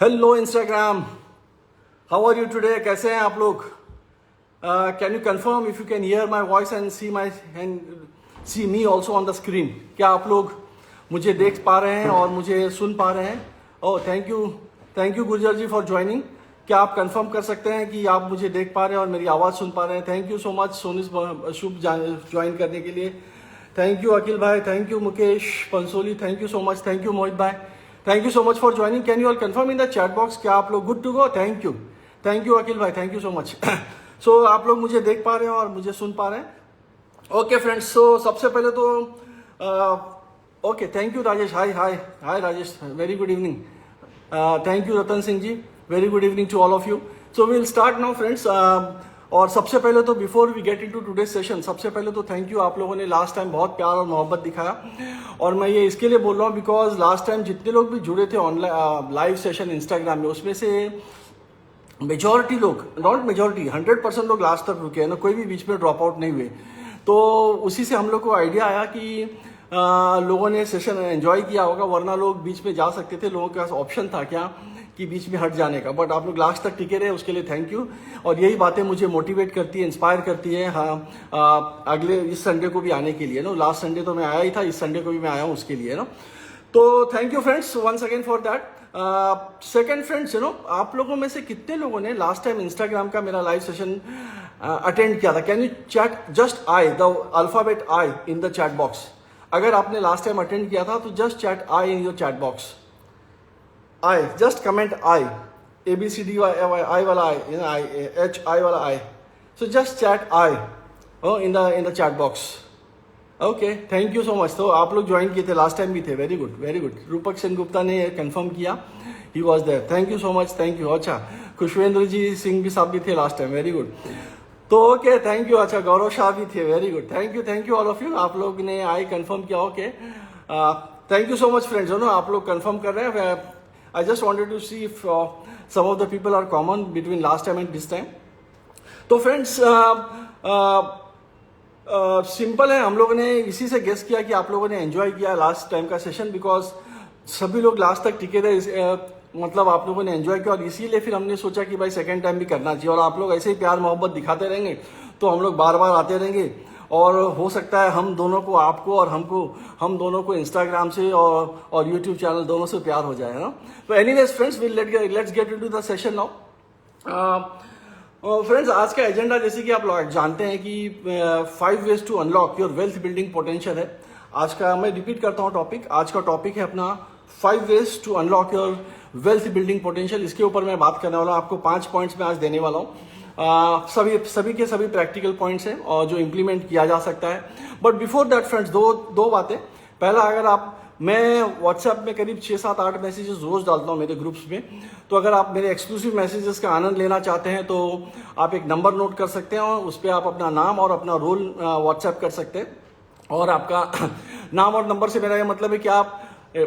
Hello Instagram, how are you today? कैसे हैं आप लोग? Can you confirm if you can hear my voice and see me also on the screen? क्या आप लोग मुझे देख पा रहे हैं और मुझे सुन पा रहे हैं? Oh thank you Gurjar ji for joining. क्या आप कंफर्म कर सकते हैं कि आप मुझे देख पा रहे हैं और मेरी आवाज़ सुन पा रहे हैं? Thank you so much Sonish Shubh join करने के लिए। थैंक यू अखिल भाई, thank you Mukesh Pansoli, thank you so much, thank you Mohit भाई, thank you so much for joining. Can you all confirm in the chat box? क्या आप लोग good to go? Thank you Akhil भाई, thank you so much. So आप लोग मुझे देख पा रहे हैं और मुझे सुन पा रहे हैं? ओके फ्रेंड्स, सो सबसे पहले तो okay, thank you Rajesh, hi Rajesh, very good evening. Thank you Ratan Singh ji, very good evening to all of you. So we will start now friends. और सबसे पहले तो before we get into today session, सबसे पहले तो थैंक यू, आप लोगों ने लास्ट टाइम बहुत प्यार और मोहब्बत दिखाया। और मैं ये इसके लिए बोल रहा हूँ बिकॉज लास्ट टाइम जितने लोग भी जुड़े थे ऑनलाइन लाइव सेशन इंस्टाग्राम में, उसमें से मेजॉरिटी लोग, नॉट मेजॉरिटी, 100% लोग लास्ट तक रुके हैं ना, कोई भी बीच में ड्रॉप आउट नहीं हुए। तो उसी से हम लोग को आइडिया आया कि लोगों ने सेशन एंजॉय किया होगा, वरना लोग बीच में जा सकते थे, लोगों के पास ऑप्शन था क्या कि बीच में हट जाने का, बट आप लोग लास्ट तक टिके रहे, उसके लिए थैंक यू। और यही बातें मुझे मोटिवेट करती है, इंस्पायर करती है। हाँ, अगले इस संडे को भी आने के लिए ना, लास्ट संडे तो मैं आया ही था, इस संडे को भी मैं आया हूँ उसके लिए ना। तो thank you friends once again for that. Second friends, आप लोगों में से कितने लोगों ने लास्ट टाइम इंस्टाग्राम का मेरा लाइव सेशन अटेंड किया था? Can you chat just I, the alphabet I in the chat box? अगर आपने लास्ट टाइम अटेंड किया था तो just chat I in your chat box. I, just comment I, ABCD I वाला I, HI वाला I. So just chat I in the chat box. Okay, thank you so much. तो आप लोग join किए थे लास्ट टाइम भी थे, very good very good. रूपक सेन गुप्ता ने कंफर्म किया, he was there, thank you so much, thank you. अच्छा, खुशवेंद्र जी सिंह भी साहब भी थे लास्ट टाइम, वेरी गुड। तो ओके, थैंक यू। अच्छा, गौरव शाह भी थे, very good, thank you all of you. आप लोग ने आई कंफर्म किया, okay, thank you so much friends. आप लोग कंफर्म कर रहे हैं। I just wanted to see if some of the people are common between last time and this time. तो फ्रेंड्स सिंपल है, हम लोगों ने इसी से गेस किया कि आप लोगों ने एंजॉय किया लास्ट टाइम का सेशन, बिकॉज सभी लोग लास्ट तक टिके थे, मतलब आप लोगों ने एंजॉय किया, और इसीलिए फिर हमने सोचा कि भाई सेकंड टाइम भी करना चाहिए। और आप लोग ऐसे ही प्यार मोहब्बत दिखाते रहेंगे तो हम लोग बार बार आते रहेंगे, और हो सकता है हम दोनों को, आपको और हमको, हम दोनों को इंस्टाग्राम से और यूट्यूब चैनल दोनों से प्यार हो जाए, है ना। तो anyways friends, let's get into the session now. Friends, आज का एजेंडा जैसे कि आप लोग जानते हैं कि 5 ways to unlock your wealth building potential है आज का। मैं रिपीट करता हूँ टॉपिक, आज का टॉपिक है अपना 5 ways to unlock your wealth building potential. इसके ऊपर मैं बात करने वाला हूँ, आपको 5 पॉइंट्स में आज देने वाला हूँ। सभी के सभी प्रैक्टिकल पॉइंट्स हैं और जो इम्प्लीमेंट किया जा सकता है। बट बिफोर दैट फ्रेंड्स, दो बातें। पहला, अगर मैं व्हाट्सएप में करीब 6, 7, 8 मैसेजेस रोज डालता हूँ मेरे ग्रुप्स में, तो अगर आप मेरे एक्सक्लूसिव मैसेजेस का आनंद लेना चाहते हैं तो आप एक नंबर नोट कर सकते हैं, और उस पर आप अपना नाम और अपना रोल व्हाट्सएप कर सकते हैं। और आपका नाम और नंबर से मेरा ये मतलब है कि आप,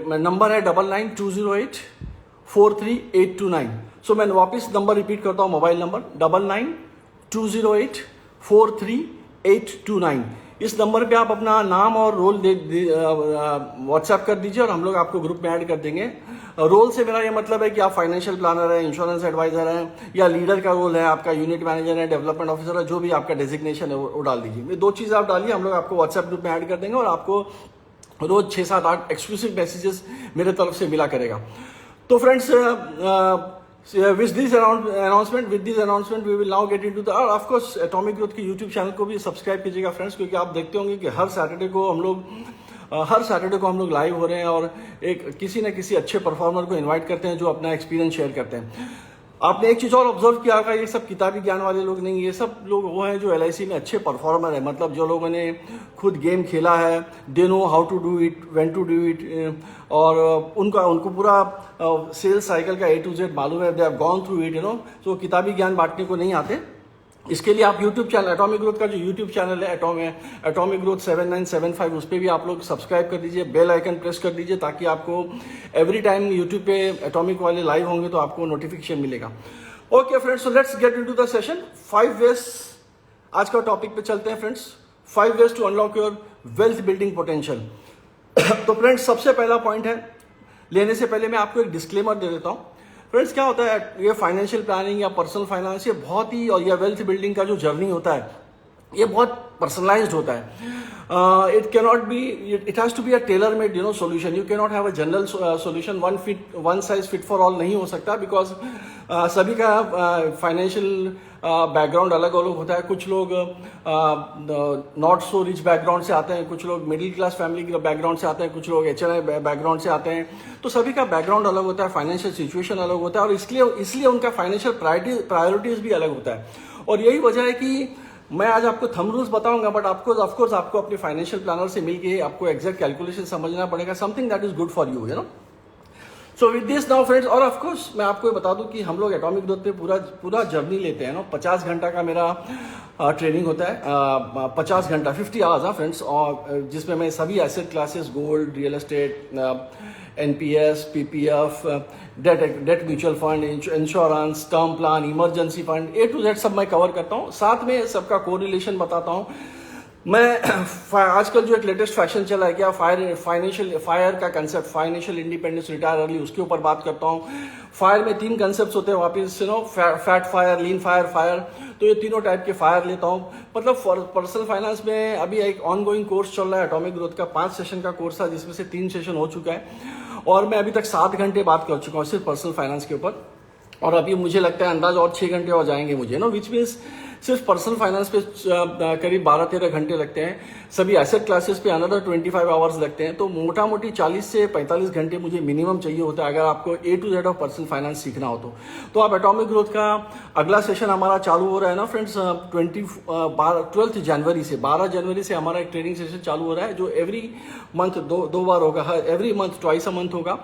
नंबर है 9920843829। सो मैं वापस नंबर रिपीट करता हूँ, मोबाइल नंबर 9920843829। इस नंबर पे आप अपना नाम और रोल व्हाट्सएप कर दीजिए और हम लोग आपको ग्रुप में ऐड कर देंगे। रोल से मेरा ये मतलब है कि आप फाइनेंशियल प्लानर है, इंश्योरेंस एडवाइजर है, या लीडर का रोल है, आपका यूनिट मैनेजर है, डेवलपमेंट ऑफिसर है, जो भी आपका डेजिग्नेशन है वो डाल दीजिए। ये 2 चीज़ आप डालिए, हम लोग आपको व्हाट्सएप ग्रुप में ऐड कर देंगे और आपको रोज 6, 7, 8 एक्सक्लूसिव मैसेजेस मेरे तरफ से मिला करेगा। तो friends, with this announcement we will now get into the, of course, atomic growth के यूट्यूब चैनल को भी सब्सक्राइब कीजिएगा फ्रेंड्स, क्योंकि आप देखते होंगे कि हर सैटरडे को हम लोग लाइव हो रहे हैं और एक किसी न किसी अच्छे परफॉर्मर को इनवाइट करते हैं जो अपना एक्सपीरियंस शेयर करते हैं। आपने एक चीज़ और ऑब्जर्व किया होगा, ये सब किताबी ज्ञान वाले लोग नहीं, ये सब लोग वो हैं जो LIC में अच्छे परफॉर्मर है, मतलब जो लोगों ने खुद गेम खेला है, they know how to do it, when to do it, और उनको पूरा सेल्स साइकिल का A to Z मालूम है, they have gone through it, तो किताबी ज्ञान बांटने को नहीं आते। इसके लिए आप यूट्यूब चैनल, एटॉमिक ग्रोथ का जो यूट्यूब चैनल है एटॉमिक ग्रोथ 7975, उस पर भी आप लोग सब्सक्राइब कर दीजिए, बेल आइकन प्रेस कर दीजिए, ताकि आपको एवरी टाइम यूट्यूब पे एटॉमिक वाले लाइव होंगे तो आपको नोटिफिकेशन मिलेगा। Okay friends, so let's get into the session. 5 ways, आज का टॉपिक पे चलते हैं friends. 5 ways to unlock your wealth building potential. तो फ्रेंड्स, सबसे पहला पॉइंट है, लेने से पहले मैं आपको एक डिस्क्लेमर दे देता हूँ। फ्रेंड्स क्या होता है, ये फाइनेंशियल प्लानिंग या पर्सनल फाइनेंस ये बहुत ही, और या वेल्थ बिल्डिंग का जो जर्नी होता है ये बहुत पर्सनलाइज्ड होता है. It cannot be, it has to be a tailor made solution. You cannot have a general solution. One size fit for all नहीं हो सकता, बिकॉज सभी का फाइनेंशियल बैकग्राउंड अलग अलग होता है. कुछ लोग नॉट सो रिच बैकग्राउंड से आते हैं, कुछ लोग मिडिल क्लास फैमिली के बैकग्राउंड से आते हैं, कुछ लोग HNI बैकग्राउंड से आते हैं. तो सभी का बैकग्राउंड अलग होता है, फाइनेंशियल सिचुएशन अलग होता है, और इसलिए उनका फाइनेंशियल प्रायोरिटीज भी अलग होता है. और यही वजह है कि मैं आज आपको थंब रूल्स बताऊंगा, बट ऑफकोर्स आपको अपने फाइनेंशियल प्लानर से मिलके आपको एग्जैक्ट कैलकुलेशन समझना पड़ेगा, something that is good for you know. So with this now friends, और ऑफकोर्स मैं आपको बता दूं कि हम लोग एटॉमिक ग्रोथ पे पूरा जर्नी लेते हैं ना. 50 घंटा का मेरा ट्रेनिंग होता है, 50 घंटा 50 आवर्स फ्रेंड्स, और जिसमें मैं सभी asset classes, gold, real estate, NPS, PPF, debt mutual fund, insurance, term plan, emergency fund, A to Z सब मैं कवर करता हूँ. साथ में सबका कोरिलेशन बताता हूँ. मैं आजकल जो एक लेटेस्ट फैशन चला है क्या, फायर का concept, financial independence, retire early, उसके ऊपर बात करता हूँ. फायर में 3 कंसेप्ट होते हैं वापिस, फैट फायर, लीन फायर. तो ये तीनों टाइप के फायर लेता हूँ. मतलब पर्सनल फाइनेंस में अभी एक ऑनगोइंग कोर्स चल रहा है एटॉमिक ग्रोथ का, 5 सेशन का कोर्स था, जिसमें से 3 सेशन हो चुका है, और मैं अभी तक 7 घंटे बात कर चुका हूँ सिर्फ पर्सनल फाइनेंस के ऊपर. और अभी मुझे लगता है अंदाज और 6 घंटे और जाएंगे मुझे विच मीन्स सिर्फ पर्सनल फाइनेंस पे करीब 12-13 घंटे लगते हैं. सभी एसेट क्लासेस पे अनदर 25 आवर्स लगते हैं. तो मोटा मोटी 40 से 45 घंटे मुझे मिनिमम चाहिए होता है अगर आपको A to Z of personal finance सीखना हो तो आप एटॉमिक ग्रोथ का अगला सेशन हमारा चालू हो रहा है ना फ्रेंड्स, 12 जनवरी से, 12 जनवरी से हमारा एक ट्रेनिंग सेशन चालू हो रहा है, जो एवरी मंथ दो बार होगा, every month twice a month होगा.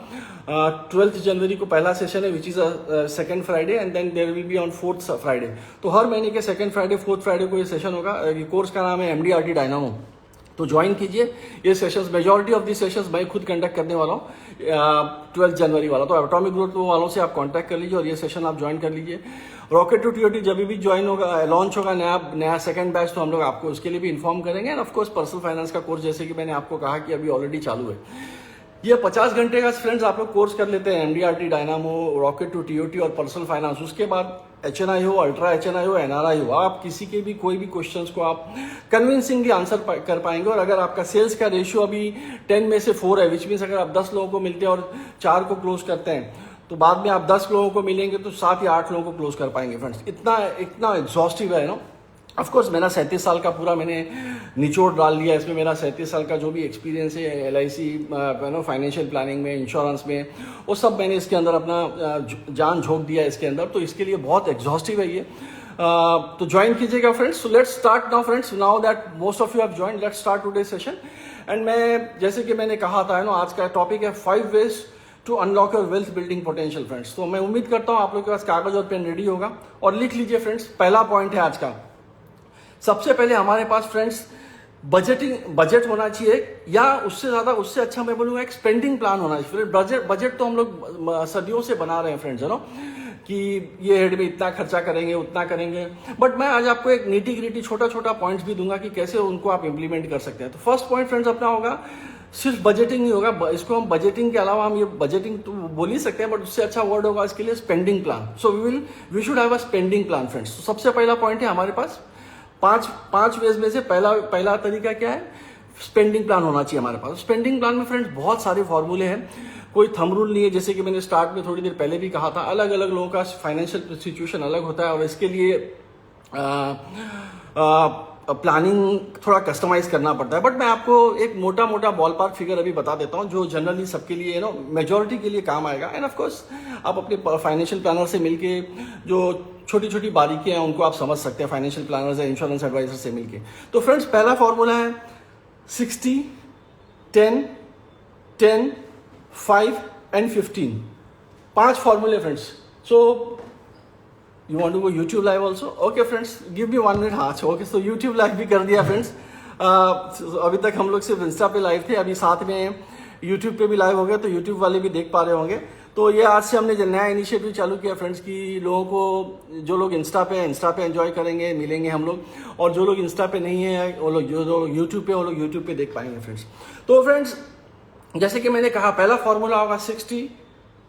12 जनवरी को पहला सेशन है, which is second Friday, and then there will be on 4th Friday. तो हर महीने के सेकेंड फ्राइडे, 4th फ्राइडे को ये सेशन होगा. कोर्स का नाम है MDRT डायनामो. तो ज्वाइन कीजिए ये sessions. Majority of the sessions मैं खुद कंडक्ट करने वाला हूँ 12 जनवरी वाला. तो एटॉमिक ग्रोथ वालों से आप कांटेक्ट कर लीजिए और ये सेशन आप ज्वाइन कर लीजिए. रॉकेट टू TOT जब भी ज्वाइन होगा, लॉन्च होगा नया सेकंड बैच, तो हम लोग आपको उसके लिए भी इन्फॉर्म करेंगे. एंड ऑफकोर्स पर्सनल फाइनेंस का कोर्स, जैसे कि मैंने आपको कहा कि अभी ऑलरेडी चालू है. ये 50 घंटे का फ्रेंड्स आप लोग कोर्स कर लेते हैं, MDRT dynamo, rocket to TOT और पर्सनल फाइनेंस. उसके बाद HNI हो, अल्ट्रा HNI हो, NRI हो, आप किसी के भी कोई भी क्वेश्चंस को आप कन्विंसिंगली आंसर कर पाएंगे. और अगर आपका सेल्स का रेशियो अभी 10 में से 4 है, विच मीन्स अगर आप 10 लोगों को मिलते हैं और 4 को क्लोज करते हैं, तो बाद में आप 10 लोगों को मिलेंगे तो 7 या 8 लोगों को क्लोज कर पाएंगे फ्रेंड्स. इतना एग्जॉस्टिव है ऑफकोर्स मेरा 37 साल का पूरा मैंने निचोड़ डाल लिया इसमें. मेरा 37 साल का जो भी एक्सपीरियंस है LIC फाइनेंशियल प्लानिंग में, इंश्योरेंस में, वो सब मैंने इसके अंदर अपना जान झोंक दिया इसके अंदर. तो इसके लिए बहुत एग्जॉस्टिव है ये. तो ज्वाइन कीजिएगा friends. So let's start now friends. Now that most of you have join, let's start today session. And मैं जैसे कि मैंने कहा था आज का टॉपिक है 5 ways to unlock your wealth building potential friends. तो मैं उम्मीद करता हूँ आप लोग के पास कागज और पेन रेडी होगा, और लिख लीजिए फ्रेंड्स. पहला पॉइंट है आज का. सबसे पहले हमारे पास फ्रेंड्स बजट होना चाहिए, या उससे अच्छा मैं बोलूँगा एक स्पेंडिंग प्लान होना चाहिए. बजट तो हम लोग सदियों से बना रहे हैं फ्रेंड्स, कि ये हेड में इतना खर्चा करेंगे, उतना करेंगे. बट मैं आज आपको एक नीटी ग्रिटी छोटा पॉइंट्स भी दूंगा कि कैसे उनको आप इंप्लीमेंट कर सकते हैं. तो फर्स्ट पॉइंट फ्रेंड्स अपना होगा, सिर्फ बजटिंग नहीं होगा, इसको हम बजटिंग के अलावा हम ये बजटिंग तो बोल ही सकते हैं, बट उससे अच्छा वर्ड होगा इसके लिए spending plan. So we should have a spending plan friends. तो सबसे पहला पॉइंट है हमारे पास 5 वेज में से पहला तरीका क्या है, स्पेंडिंग प्लान होना चाहिए हमारे पास. स्पेंडिंग प्लान में फ्रेंड्स बहुत सारे फॉर्मूले हैं, कोई थंब रूल नहीं है. जैसे कि मैंने स्टार्ट में थोड़ी देर पहले भी कहा था, अलग अलग लोगों का फाइनेंशियल सिचुएशन अलग होता है, और इसके लिए प्लानिंग थोड़ा कस्टमाइज करना पड़ता है. बट मैं आपको एक मोटा बॉल पार्क फिगर अभी बता देता हूं, जो जनरली सबके लिए मेजॉरिटी के लिए काम आएगा. एंड ऑफ कोर्स आप अपने फाइनेंशियल प्लानर से मिलके जो छोटी बारीकियां हैं उनको आप समझ सकते हैं, फाइनेंशियल प्लानर्स या इंश्योरेंस एडवाइजर से मिलके. तो फ्रेंड्स पहला फॉर्मूला है 60, 10, 10, 5 एंड 15. 5 फॉर्मूले friends. So you want to go YouTube live also? Okay friends, give me 1 minute. हाँ ओके, सो YouTube लाइव भी कर दिया फ्रेंड्स. अभी तक हम लोग सिर्फ इंस्टा पे लाइव थे, अभी साथ में YouTube पे भी लाइव हो गया, तो YouTube वाले भी देख पा रहे होंगे. तो ये आज से हमने जो नया इनिशिएटिव चालू किया फ्रेंड्स, कि लोगों को, जो लोग इंस्टा पे एंजॉय करेंगे, मिलेंगे हम लोग, और जो लोग इंस्टा पे नहीं है वो लोग, जो लोग यूट्यूब पे, वो लोग यूट्यूब पे देख पाएंगे फ्रेंड्स. तो फ्रेंड्स जैसे कि मैंने कहा, पहला फॉर्मूला होगा 60,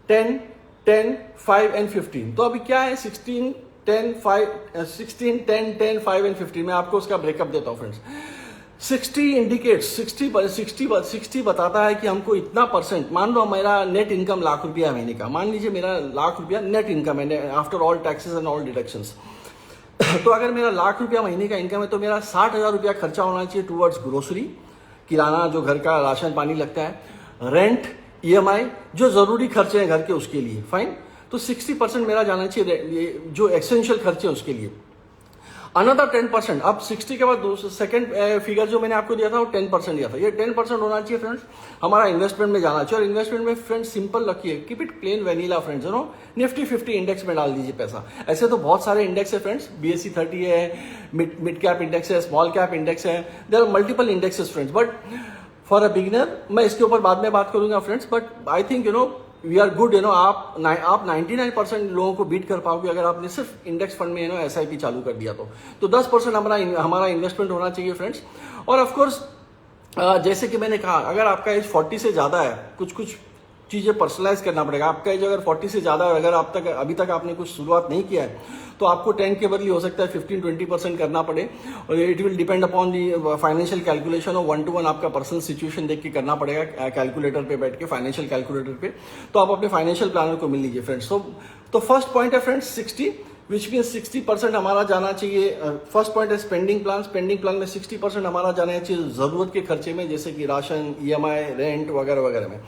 10, 10, 5 एंड 15। तो अभी क्या है 16, 10, 5, 16, 10, 10, 5 एंड 15। मैं आपको उसका ब्रेकअप देता हूँ फ्रेंड्स। 60 इंडिकेट्स 60 बताता है कि हमको इतना परसेंट, मान लो मेरा नेट इनकम लाख रुपया महीने का, मान लीजिए मेरा लाख रुपया नेट इनकम है after all taxes and all deductions. तो अगर मेरा लाख रुपया महीने का इनकम है तो मेरा 60,000 रुपया खर्चा होना चाहिए टूवर्ड्स ग्रोसरी, किराना जो घर का राशन पानी लगता है, रेंट, EMI, जो जरूरी खर्चे हैं घर के उसके लिए, फाइन। तो 60% मेरा जाना चाहिए जो एसेंशियल खर्चे हैं उसके लिए। अनदर 10%, अब 60 के बाद सेकंड फिगर जो मैंने आपको दिया था वो 10% दिया था, ये 10% होना चाहिए फ्रेंड्स हमारा इन्वेस्टमेंट में जाना चाहिए। और इन्वेस्टमेंट में फ्रेंड्स सिंपल रखिए, keep it plain vanilla friends, you know, Nifty 50 index में डाल दीजिए पैसा। ऐसे तो बहुत सारे इंडेक्स है फ्रेंड्स, BSE 30 है, मिड कैप इंडेक्स है, स्मॉल कैप इंडेक्स है, there are multiple indexes friends. But for a beginner मैं इसके ऊपर बाद में बात करूंगा friends, but I think you know we are good, you know, आप 99% लोगों को बीट कर पाओगे अगर आपने सिर्फ इंडेक्स फंड में, यू नो, SIP चालू कर दिया तो 10% हमारा इन्वेस्टमेंट होना चाहिए फ्रेंड्स। और ऑफ कोर्स जैसे कि मैंने कहा, अगर आपका एज 40 से ज्यादा है, कुछ चीजें पर्सनलाइज करना पड़ेगा। आपका एज अगर 40 से ज्यादा है, अगर अभी तक आपने कुछ शुरुआत नहीं किया है तो आपको 10 के बदले हो सकता है 15-20% करना पड़े। और it will depend upon the financial calculation, और 1-to-1 आपका पर्सनल सिचुएशन देख के करना पड़ेगा कैलकुलेटर पे बैठ के, फाइनेंशियल कैलकुलेटर पे। तो आप अपने फाइनेंशियल प्लानर को मिल लीजिए फ्रेंड्स। तो फर्स्ट पॉइंट है फ्रेंड्स 60, विच मीन 60% हमारा जाना चाहिए। फर्स्ट पॉइंट है स्पेंडिंग प्लान में 60% हमारा जाना चाहिए जरूरत के खर्चे में, जैसे कि राशन, EMI, रेंट वगैरह वगैरह में।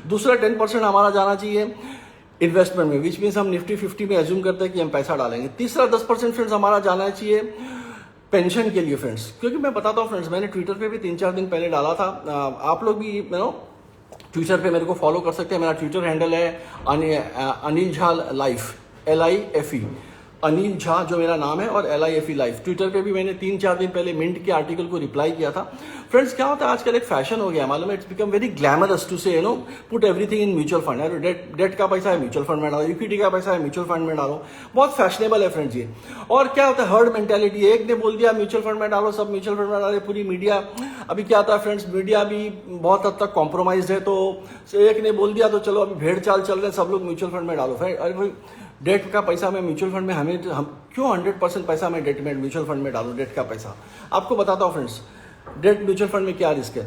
दूसरा 10% हमारा जाना चाहिए इन्वेस्टमेंट में, विच मीन्स हम निफ्टी 50 में एज्यूम करते हैं कि हम पैसा डालेंगे। तीसरा 10% फ्रेंड्स हमारा जाना चाहिए पेंशन के लिए फ्रेंड्स, क्योंकि मैं बताता हूँ फ्रेंड्स, मैंने ट्विटर पे भी 3-4 दिन पहले डाला था, आप लोग भी यू नो ट्विटर पे मेरे को फॉलो कर सकते हैं। मेरा ट्विटर हैंडल है अनिल झा लाइफ, LIFE, अनिल झा जो मेरा नाम है, और LIFE लाइफ। ट्विटर पे भी मैंने 3-4 दिन पहले मिंट के आर्टिकल को रिप्लाई किया था। फ्रेंड्स क्या होता है आजकल एक फैशन हो गया, मालूम है, it's become very glamorous to say you know put everything in mutual fund. यार डेट का पैसा है म्यूचुअल फंड में डालो, इक्विटी का पैसा है म्यूचुअल फंड में डालो, बहुत फैशनेबल है फ्रेंड्स ये। और क्या होता है हर्ड मेंटेलिटी, एक ने बोल दिया म्यूचुअल फंड में डालो, सब म्यूचुअल फंड में डाले, पूरी मीडिया। अभी क्या होता है फ्रेंड्स, मीडिया भी बहुत हद तक कॉम्प्रोमाइज है, तो एक ने बोल दिया तो चलो अभी भेड़ चाल चल रहे हैं, सब लोग म्यूचुअल फंड में डालो। अरे भाई डेट का पैसा मैं म्यूचुअल फंड में, हम क्यों 100% पैसा मैं डेट में म्यूचुअल फंड में डालूं? डेट का पैसा आपको बताता हूं फ्रेंड्स, डेट म्यूचुअल फंड में क्या रिस्क है।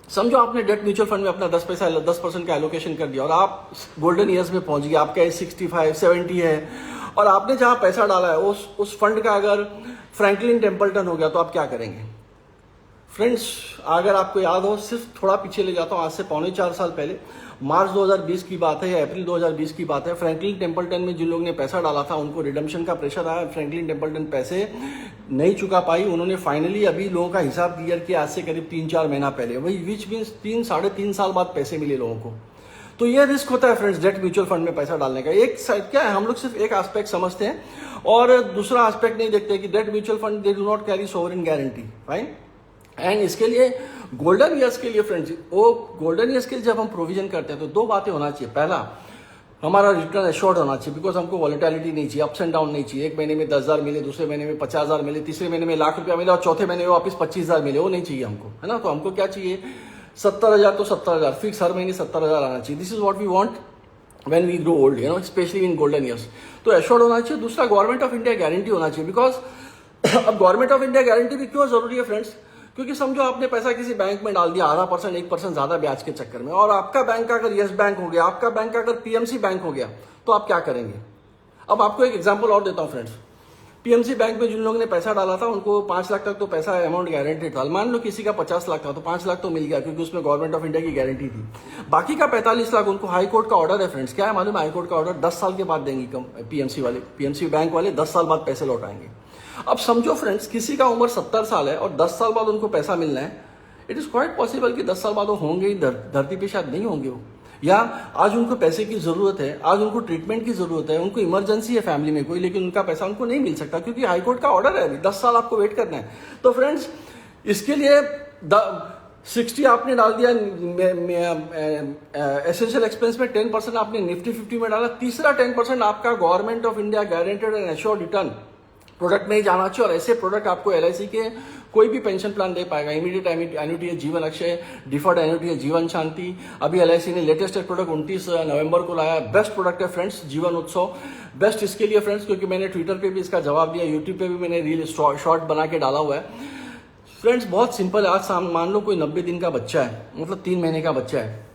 समझो आपने डेट म्यूचुअल फंड में अपना 10% का एलोकेशन कर दिया और आप गोल्डन ईयर्स में पहुंच गए, आपका एज 65, 70 है, और आपने जहां पैसा डाला है उस फंड का अगर फ्रैंकलिन टेम्पल्टन हो गया तो आप क्या करेंगे? फ्रेंड्स अगर आपको याद हो, सिर्फ थोड़ा पीछे ले जाता हूं, आज से 3.25 साल पहले, मार्च 2020 की बात है या अप्रैल 2020 की बात है, फ्रैंकलिन टेम्पल्टन में जिन लोगों ने पैसा डाला था उनको रिडम्पशन का प्रेशर आया, फ्रैंकलिन टेम्पल्टन पैसे नहीं चुका पाई, उन्होंने फाइनली अभी लोगों का हिसाब क्लियर किया आज से करीब 3-4 महीना पहले, वही विच मीन्स 3-3.5 साल बाद पैसे मिले लोगों को। तो ये रिस्क होता है फ्रेंड्स डेट म्यूचुअल फंड में पैसा डालने का। एक साइड क्या है, हम लोग सिर्फ एक एस्पेक्ट समझते हैं और दूसरा एस्पेक्ट नहीं देखते कि debt mutual fund they do not carry sovereign guarantee, fine. And इसके लिए गोल्डन ईयर्स के लिए फ्रेंड्स, वो गोल्डन ईयर्स के लिए जब हम प्रोविजन करते हैं तो 2 बातें होना चाहिए। पहला, हमारा रिटर्न एश्योर्ड होना चाहिए, बिकॉज हमको वॉलेटिलिटी नहीं चाहिए, अप्स एंड डाउन नहीं चाहिए। एक महीने में 10,000 मिले, दूसरे महीने में 50,000 मिले, तीसरे महीने में लाख रुपया मिले और चौथे महीने में वापस 25,000 मिले, वो नहीं चाहिए हमको, है ना। तो हमको क्या चाहिए, 70,000 तो 70,000 फिक्स, हर महीने 70,000 आना चाहिए। This is what we want when we grow old, you know, specially in golden years. तो एश्योर्ड होना चाहिए। दूसरा, गवर्नमेंट ऑफ इंडिया गारंटी होना चाहिए, बिकॉज अब गवर्नमेंट ऑफ इंडिया गारंटी भी क्यों जरूरी है फ्रेंड्स, क्योंकि समझो आपने पैसा किसी बैंक में डाल दिया 0.5%, 1% ज्यादा ब्याज के चक्कर में, और आपका बैंक अगर यस बैंक हो गया, आपका बैंक अगर PMC बैंक हो गया, तो आप क्या करेंगे? अब आपको एक एग्जांपल और देता हूं फ्रेंड्स। PMC बैंक में जिन लोगों ने पैसा डाला था उनको 5 लाख तक तो पैसा अमाउंट गारंटेड था। मान लो किसी का 50 लाख था तो 5 लाख तो मिल गया, क्योंकि उसमें गवर्नमेंट ऑफ इंडिया की गारंटी थी। बाकी का 45 लाख उनको हाई कोर्ट का ऑर्डर है फ्रेंड्स। क्या है मालूम? हाई कोर्ट का ऑर्डर 10 साल के बाद देंगी PMC बैंक वाले 10 साल बाद पैसे लौटाएंगे। अब समझो फ्रेंड्स, किसी का उम्र 70 साल है और 10 साल बाद उनको पैसा मिलना है। इट इज क्वाइट पॉसिबल कि 10 साल बाद वो होंगे ही, धरती पे शायद नहीं होंगे वो, या आज उनको पैसे की जरूरत है, आज उनको ट्रीटमेंट की जरूरत है, उनको इमरजेंसी है फैमिली में कोई, लेकिन उनका पैसा उनको नहीं मिल सकता क्योंकि हाईकोर्ट का ऑर्डर है, 10 साल आपको वेट करना है। तो फ्रेंड्स इसके लिए 60 आपने डाल दिया एसेंशियल एक्सपेंस में, 10% आपने निफ्टी 50 में डाला, तीसरा 10% आपका government of India guaranteed and assured return product में ही जाना चाहिए। और ऐसे प्रोडक्ट आपको LIC के कोई भी पेंशन प्लान दे पाएगा। इमीडिएट एन्युटी है जीवन अक्षय, डिफर्ड एन्युटी है जीवन शांति। अभी एलआईसी ने लेटेस्ट प्रोडक्ट 29 नवंबर को लाया, बेस्ट प्रोडक्ट है फ्रेंड्स जीवन उत्सव। बेस्ट इसके लिए फ्रेंड्स क्योंकि मैंने ट्विटर पे भी इसका जवाब दिया, यूट्यूब पे भी मैंने रील शॉर्ट बना के डाला हुआ है। फ्रेंड्स बहुत सिंपल है। आज मान लो कोई 90 दिन का बच्चा है, मतलब 3 महीने का बच्चा है,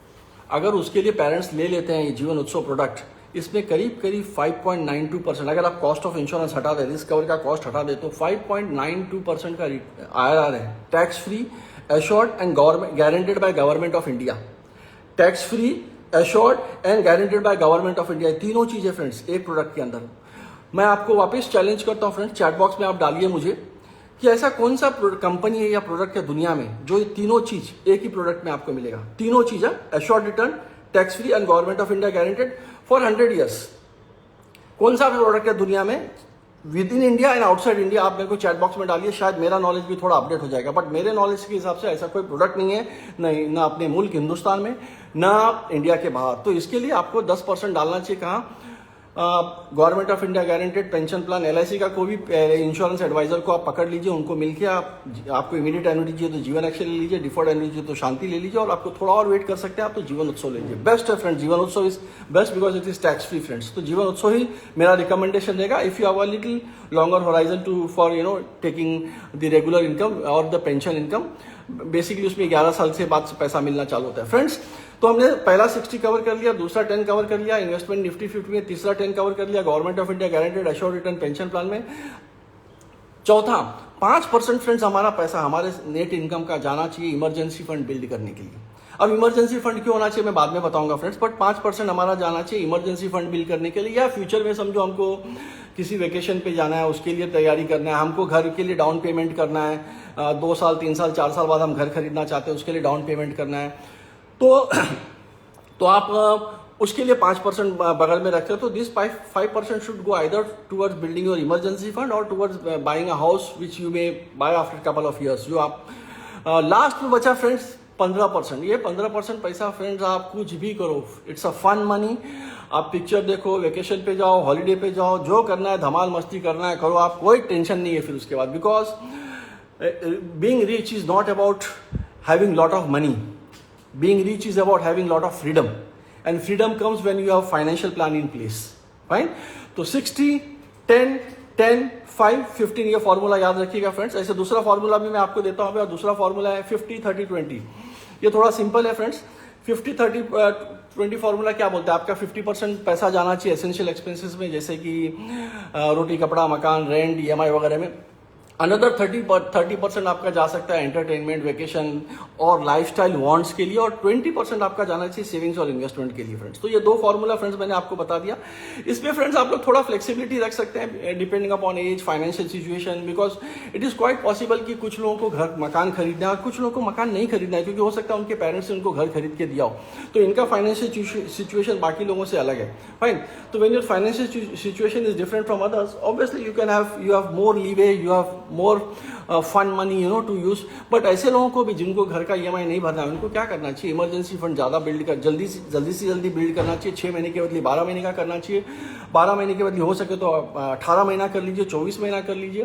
अगर उसके लिए पेरेंट्स ले लेते हैं ये जीवन उत्सव प्रोडक्ट, इसमें करीब 5.92%, अगर आप कॉस्ट ऑफ इंश्योरेंस हटा दे, रिस्क कवर का कॉस्ट हटा दे, तो 5.92% का IRR है, tax free, assured and government guaranteed by government of India. Tax free, assured and guaranteed by government of India, तीनों चीजें फ्रेंड्स एक प्रोडक्ट के अंदर। मैं आपको वापस चैलेंज करता हूं फ्रेंड्स, चैट बॉक्स में आप डालिए मुझे कि ऐसा कौन सा कंपनी है या प्रोडक्ट है दुनिया में जो ये तीनों चीज एक ही प्रोडक्ट में आपको मिलेगा। तीनों चीजें, assured return, tax free and government of India guaranteed for 100 years. कौन सा प्रोडक्ट है दुनिया में with in India and outside India? आप मेरे को चैट बॉक्स में डालिए, शायद मेरा नॉलेज भी थोड़ा अपडेट हो जाएगा। बट मेरे नॉलेज के हिसाब से ऐसा कोई प्रोडक्ट नहीं है, नहीं ना अपने मुल्क हिंदुस्तान में, ना इंडिया के बाहर। तो इसके लिए आपको 10% डालना चाहिए। कहाँ? Government of India guaranteed pension plan, LIC का कोई भी इंश्योरेंस एडवाइजर को आप पकड़ लीजिए, उनको मिलके आपको इमीडिएट एन्युटी चाहिए तो जीवन अक्षय ले लीजिए, डिफर्ड एन्युटी चाहिए तो शांति ले लीजिए, और आपको थोड़ा और वेट कर सकते हैं आप तो जीवन उत्सव ले लीजिए। बेस्ट है friends, Jeevan Utsav is best because it is tax free friends. तो जीवन उत्सव ही मेरा रिकमेंडेशन रहेगा if you have a little longer horizon to for taking the regular income और द पेंशन इनकम। बेसिकली उसमें 11 साल से बाद पैसा मिलना चालू होता है फ्रेंड्स। तो हमने पहला 60 कवर कर लिया, दूसरा 10 कवर कर लिया, इन्वेस्टमेंट निफ्टी 50 में तीसरा 10 कवर कर लिया, government of India guaranteed assured return pension plan में। चौथा 5% फ्रेंड्स हमारा पैसा हमारे नेट इनकम का जाना चाहिए इमरजेंसी फंड बिल्ड करने के लिए। अब इमरजेंसी फंड क्यों होना चाहिए मैं बाद में बताऊंगा फ्रेंड्स, बट 5% हमारा जाना चाहिए इमरजेंसी फंड बिल्ड करने के लिए, या फ्यूचर में समझो हमको किसी वेकेशन पे जाना है, उसके लिए तैयारी करना है, हमको घर के लिए डाउन पेमेंट करना है, 2 साल 3 साल 4 साल बाद हम घर खरीदना चाहते हैं, उसके लिए डाउन पेमेंट करना है, तो आप उसके लिए 5% बगल में रखते हो। तो this 5% should go either towards building your emergency fund और towards buying a house which you may buy after couple of years. जो आप लास्ट में बचा फ्रेंड्स 15%, ये 15% पैसा फ्रेंड्स आप कुछ भी करो, इट्स अ फन मनी। आप पिक्चर देखो, वेकेशन पे जाओ, हॉलीडे पे जाओ, जो करना है धमाल मस्ती करना है करो, आप कोई टेंशन नहीं है फिर उसके बाद। Because being rich is not about having lot of money, being rich is about having lot of freedom, and freedom comes when you have financial plan in place. Fine? तो 60 10 10 5 15 ये फॉर्मूला याद रखिएगा friends. ऐसे दूसरा formula भी मैं आपको देता हूँ, और दूसरा फॉर्मूला है 50 30 20। ये थोड़ा सिंपल है फ्रेंड्स। 50 30 20 फॉर्मूला क्या बोलता है? आपका 50% पैसा जाना चाहिए एसेंशियल एक्सपेंसेस में, जैसे कि रोटी कपड़ा मकान रेंट EMI वगैरह में। अनदर 30% आपका जा सकता है एंटरटेनमेंट वेकेशन और लाइफस्टाइल वांट्स के लिए, और 20% आपका जाना चाहिए सेविंग्स और इन्वेस्टमेंट के लिए फ्रेंड्स। तो ये 2 फॉर्मूला फ्रेंड्स मैंने आपको बता दिया। इसमें फ्रेंड्स आप लोग थोड़ा फ्लेक्सिबिलिटी रख सकते हैं depending upon age, financial situation, because it is quite possible कि कुछ लोगों को घर मकान खरीदना है और कुछ लोगों को मकान नहीं खरीदना है, क्योंकि हो सकता है उनके पेरेंट्स ने उनको घर खरीद के दिया हो, तो इनका फाइनेंशियल सिचुएशन बाकी लोगों से अलग है। फाइन? तो when your financial situation is different from others, obviously you have more leeway, you have more fun money to use. But ऐसे लोगों को भी जिनको घर का EMI नहीं भरना है, उनको क्या करना चाहिए? इमरजेंसी फंड ज्यादा बिल्ड कर, जल्दी से जल्दी बिल्ड करना चाहिए। 6 महीने के बदले 12 महीने का करना चाहिए, 12 महीने के बदले हो सके तो 18 महीना कर लीजिए, 24 महीना कर लीजिए,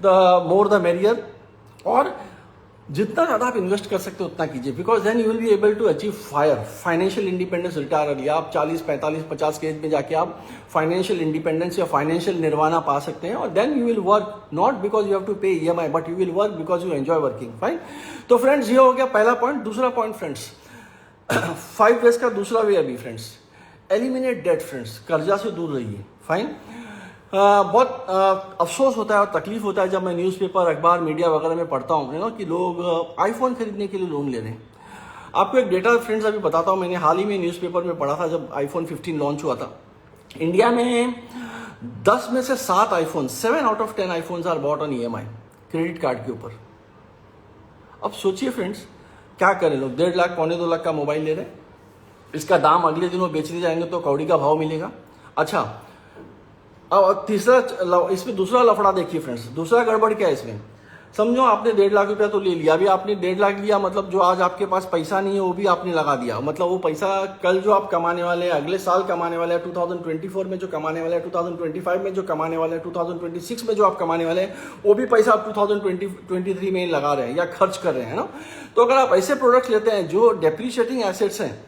द मोर द मेरियर। और जितना ज्यादा आप इन्वेस्ट कर सकते हो उतना कीजिए, because then you will be able to achieve financial independence retire early. आप 40 45 50 के एज में जाके आप फाइनेंशियल इंडिपेंडेंस या फाइनेंशियल निर्वाणा पा सकते हैं, और then you will work not because you have to pay EMI, but you will work because you enjoy working. Fine? तो फ्रेंड्स ये हो गया पहला पॉइंट। दूसरा पॉइंट फ्रेंड्स 5 वेज का दूसरा वे अभी फ्रेंड्स, एलिमिनेट डेट फ्रेंड्स, कर्जा से दूर रहिए। फाइन? बहुत अफसोस होता है और तकलीफ होता है जब मैं न्यूज़पेपर अखबार मीडिया वगैरह में पढ़ता हूँ कि लोग आईफोन खरीदने के लिए लोन ले रहे हैं। आपको एक डेटा फ्रेंड्स अभी बताता हूँ, मैंने हाल ही में न्यूज़पेपर में पढ़ा था जब iPhone 15 लॉन्च हुआ था। इंडिया में 10 में से 7 iPhone, 7 out of 10 iPhones are bought on EMI, credit card के ऊपर। अब सोचिए फ्रेंड्स क्या करें लोग, 1.5 लाख 2.25 लाख का मोबाइल ले रहे हैं, इसका दाम अगले दिनों बेचने जाएंगे तो कौड़ी का भाव मिलेगा। अच्छा, अब तीसरा इसमें दूसरा लफड़ा देखिए फ्रेंड्स, दूसरा गड़बड़ क्या है इसमें? समझो आपने 1.5 लाख रुपया तो ले लिया, अभी आपने 1.5 लाख लिया, मतलब जो आज आपके पास पैसा नहीं है वो भी आपने लगा दिया, मतलब वो पैसा कल जो आप कमाने वाले हैं, अगले साल कमाने वाले हैं, 2024 में जो कमाने वाले हैं, 2025 में जो कमाने वाले हैं, 2026 में जो आप कमाने वाले हैं, वो भी पैसा आप 2023 में लगा रहे हैं या खर्च कर रहे हैं ना। तो अगर आप ऐसे प्रोडक्ट्स लेते हैं जो डेप्रिशिएटिंग एसेट्स हैं,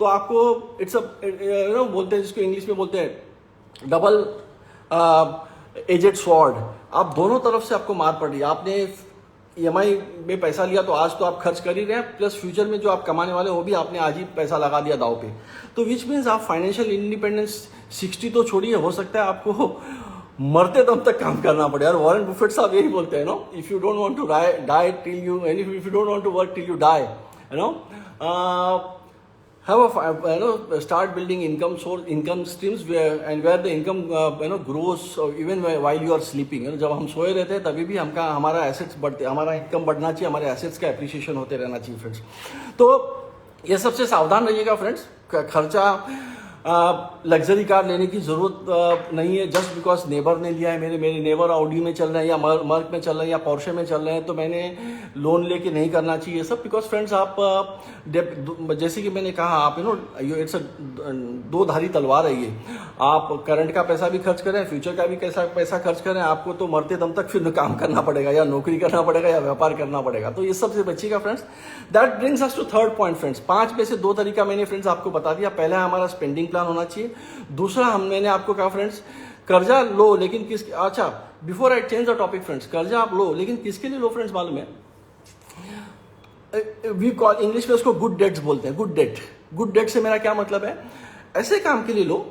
तो आपको इट्स बोलते हैं जिसको इंग्लिश में बोलते हैं डबल एजेड स्वॉर्ड। आप दोनों तरफ से आपको मार पड़ रही है। आपने EMI में पैसा लिया तो आज तो आप खर्च कर ही रहे हैं, प्लस फ्यूचर में जो आप कमाने वाले वो भी आपने आज ही पैसा लगा दिया दाव पे। तो विच मीन्स आप फाइनेंशियल इंडिपेंडेंस 60 तो छोड़िए, हो सकता है आपको मरते दम तक काम करना पड़े। और वॉरेन बुफेट साहब यही बोलते हैं no, if you don't want to die till you, and if you don't want to work till you die, start building income streams where the income grows even while you are sleeping। जब हम सोए रहते हैं तभी भी हमारा assets बढ़ते, हमारा इनकम बढ़ना चाहिए, हमारे एसेट्स का एप्रिसिएशन होते रहना चाहिए फ्रेंड्स। तो ये सबसे सावधान रहिएगा फ्रेंड्स। खर्चा लग्जरी कार लेने की जरूरत नहीं है जस्ट बिकॉज नेबर ने लिया है। मेरे नेबर ऑडी में चल रहे हैं या मर्क में चल रहे हैं या पोर्शे में चल रहे हैं, तो मैंने लोन लेके नहीं करना चाहिए सब। बिकॉज फ्रेंड्स आप जैसे कि मैंने कहा, आप इट्स दो धारी तलवार है ये। आप करंट का पैसा भी खर्च करें, फ्यूचर का भी पैसा खर्च करें, आपको तो मरते दम तक फिर काम करना पड़ेगा, या नौकरी करना पड़ेगा या व्यापार करना पड़ेगा। तो ये सबसे बचिएगा friends. That brings us to third point friends. 5 में से 2 तरीका मैंने फ्रेंड्स आपको बता दिया। पहला हमारा स्पेंडिंग प्लान होना चाहिए। दूसरा मैंने आपको कहा फ्रेंड्स, कर्जा लो लेकिन before I change the topic friends, कर्जा आप लो लेकिन किसके लिए लो फ्रेंड्स मालूम है? वी कॉल इंग्लिश में उसको गुड डेट्स बोलते हैं। गुड डेट से मेरा क्या मतलब है? ऐसे काम के लिए लो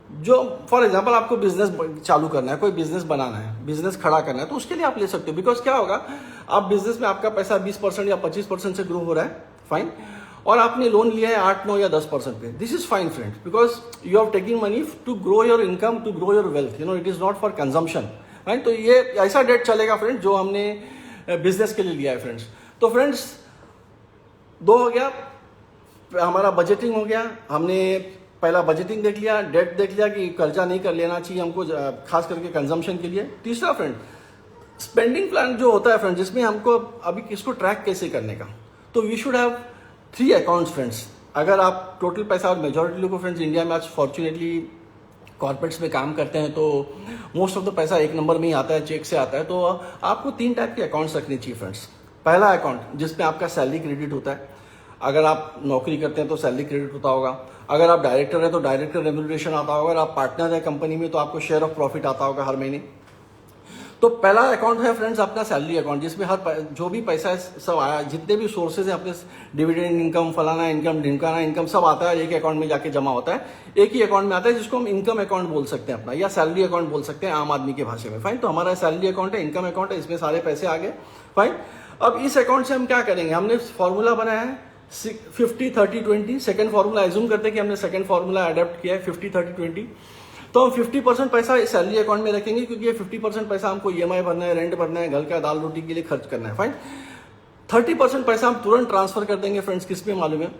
जो, फॉर एग्जाम्पल आपको बिजनेस चालू करना है, कोई बिजनेस बनाना है, बिजनेस खड़ा करना है, तो उसके लिए आप ले सकते हो। बिकॉज क्या होगा, आप बिजनेस में आपका पैसा 20% या 25% से ग्रो हो रहा है, फाइन, और आपने लोन लिया है 8, 9 या 10% पे। This is fine friends, because you are taking money to grow your income, to grow your wealth, it is not for consumption, right. तो ये ऐसा डेट चलेगा फ्रेंड्स जो हमने बिजनेस के लिए लिया है फ्रेंड्स। तो फ्रेंड्स 2 हो गया, हमारा बजटिंग हो गया। हमने पहला बजटिंग देख लिया, डेट देख लिया कि कर्जा नहीं कर लेना चाहिए हमको, खास करके कंजम्पशन के लिए। तीसरा फ्रेंड स्पेंडिंग प्लान जो होता है फ्रेंड, जिसमें हमको अभी किसको ट्रैक कैसे करने का। तो we should have 3 accounts friends. अगर आप टोटल पैसा, और मेजॉरिटी लोग फ्रेंड्स इंडिया में आज फॉर्चुनेटली कॉर्पोरेट्स में काम करते हैं, तो मोस्ट ऑफ द पैसा 1 नंबर में ही आता है, चेक से आता है। तो आपको 3 टाइप के अकाउंट्स रखने चाहिए फ्रेंड्स। पहला अकाउंट जिसमें आपका सैलरी क्रेडिट होता है। अगर आप नौकरी करते हैं तो सैलरी क्रेडिट होता होगा। अगर आप डायरेक्टर हैं तो डायरेक्टर रेम्यूनरेशन आता होगा। अगर आप पार्टनर है कंपनी में तो आपको शेयर ऑफ प्रॉफिट आता होगा हर महीने। तो पहला अकाउंट है फ्रेंड्स अपना सैलरी अकाउंट, जिसमें जो भी पैसा है सब आया, जितने भी सोर्सेज हैं अपने, डिविडेंड इनकम, फलाना इनकम, ढिमकाना इनकम, सब आता है एक अकाउंट में जाके जमा होता है। एक ही अकाउंट में आता है जिसको हम इनकम अकाउंट बोल सकते हैं अपना, या सैलरी अकाउंट बोल सकते हैं आम आदमी के भाषा में, फाइन। तो हमारा सैलरी अकाउंट है, इनकम अकाउंट है, इसमें सारे पैसे आ गए, फाइन। अब इस अकाउंट से हम क्या करेंगे, हमने फॉर्मूला बनाया है 50-30-20। सेकंड फॉर्मूला एज्यूम करते हैं कि हमने सेकंड फॉर्मूला अडेप्ट किया है 50-30-20। तो हम 50% पैसा सैलरी अकाउंट में रखेंगे, क्योंकि ये 50% पैसा हमको EMI भरना है, रेंट भरना है, घर का दाल रोटी के लिए खर्च करना है, फाइन। 30% पैसा हम तुरंत ट्रांसफर कर देंगे फ्रेंड्स, किस में मालूम है?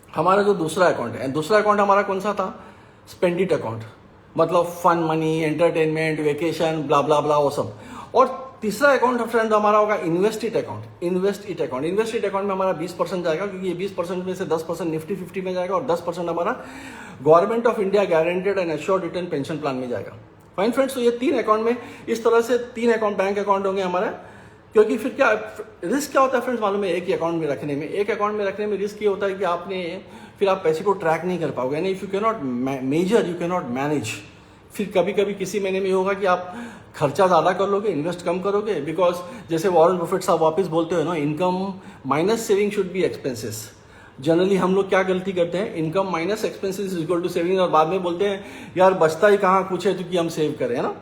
हमारा जो दूसरा अकाउंट है। दूसरा अकाउंट हमारा कौन सा था? स्पेंडिट अकाउंट, मतलब फन मनी, एंटरटेनमेंट, वेकेशन, ब्ला ब्ला ब्ला, वो सब। और तीसरा अकाउंट फ्रेंड हमारा होगा इन्वेस्टेड अकाउंट। इन्वेस्टेड अकाउंट में हमारा 20% जाएगा, क्योंकि ये 20% में से 10% निफ्टी 50 में जाएगा और 10% हमारा government of India guaranteed and assured return pension plan में जाएगा, फाइन फ्रेंड्स। तो ये 3 अकाउंट में इस तरह से 3 अकाउंट बैंक अकाउंट होंगे हमारा। क्योंकि फिर क्या रिस्क क्या होता है फ्रेंड्स मालूम है? एक ही अकाउंट में रखने में, एक अकाउंट में रखने में रिस्क ये होता है कि आपने फिर आप पैसे को ट्रैक नहीं कर पाओगे, यानी if you can not measure, you can not manage. फिर कभी कभी किसी महीने में होगा कि आप खर्चा ज़्यादा कर लोगे, इन्वेस्ट कम करोगे। बिकॉज जैसे वॉरेन बफेट साहब वापस बोलते हो ना, income minus saving should be expenses. Generally हम लोग क्या गलती करते हैं, income minus expenses is equal to saving, और बाद में बोलते हैं यार बचता ही कहाँ कुछ है तो कि हम सेव करें, है ना।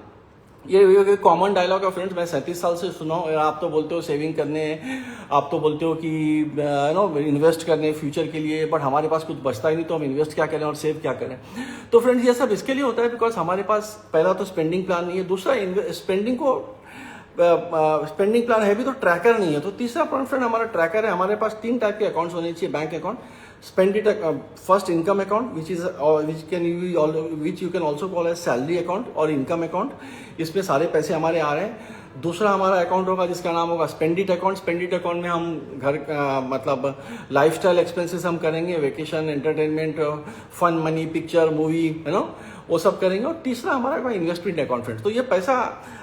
ये कॉमन डायलॉग है फ्रेंड्स, मैं 37 साल से सुना हूँ। आप तो बोलते हो सेविंग करने, आप तो बोलते हो कि इन्वेस्ट करने फ्यूचर के लिए, बट हमारे पास कुछ बचता ही नहीं, तो हम इन्वेस्ट क्या करें और सेव क्या करें। तो फ्रेंड्स ये सब इसके लिए होता है बिकॉज हमारे पास पहला तो स्पेंडिंग प्लान नहीं है, दूसरा स्पेंडिंग प्लान है भी तो ट्रैकर नहीं है। तो तीसरा पॉइंट फ्रेंड हमारा ट्रैकर है। हमारे पास 3 टाइप के अकाउंट्स होने चाहिए bank account. Spend it first income account which you can also call as salary account और इनकम अकाउंट। इसमें सारे पैसे हमारे आ रहे हैं। दूसरा हमारा अकाउंट होगा जिसका नाम होगा स्पेंडिट अकाउंट। स्पेंडिट अकाउंट में हम घर का मतलब लाइफस्टाइल एक्सपेंसेस हम करेंगे, vacation, entertainment, fun money, picture, movie, है ना, वो सब करेंगे। और तीसरा हमारा होगा इन्वेस्टमेंट अकाउंट फ्रेंड्स। तो ये पैसा,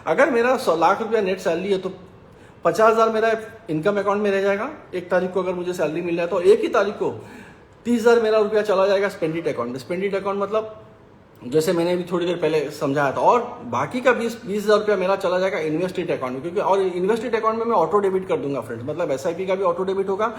अगर मेरा 100 लाख रुपया नेट सैलरी है तो 50,000 मेरा इनकम अकाउंट में रह जाएगा 1 तारीख को, अगर मुझे सैलरी मिल रहा है तो 1 ही तारीख को 30,000 मेरा रुपया चला जाएगा स्पेंडिट अकाउंट में। स्पेंडिट अकाउंट मतलब जैसे मैंने भी थोड़ी देर पहले समझाया था। और बाकी का 20,000 रुपया मेरा चला जाएगा इन्वेस्टेड अकाउंट में, क्योंकि और इन्वेस्टेड अकाउंट में मैं ऑटो डेबिट कर दूंगा फ्रेंड्स, मतलब SIP का भी ऑटो डेबिट होगा,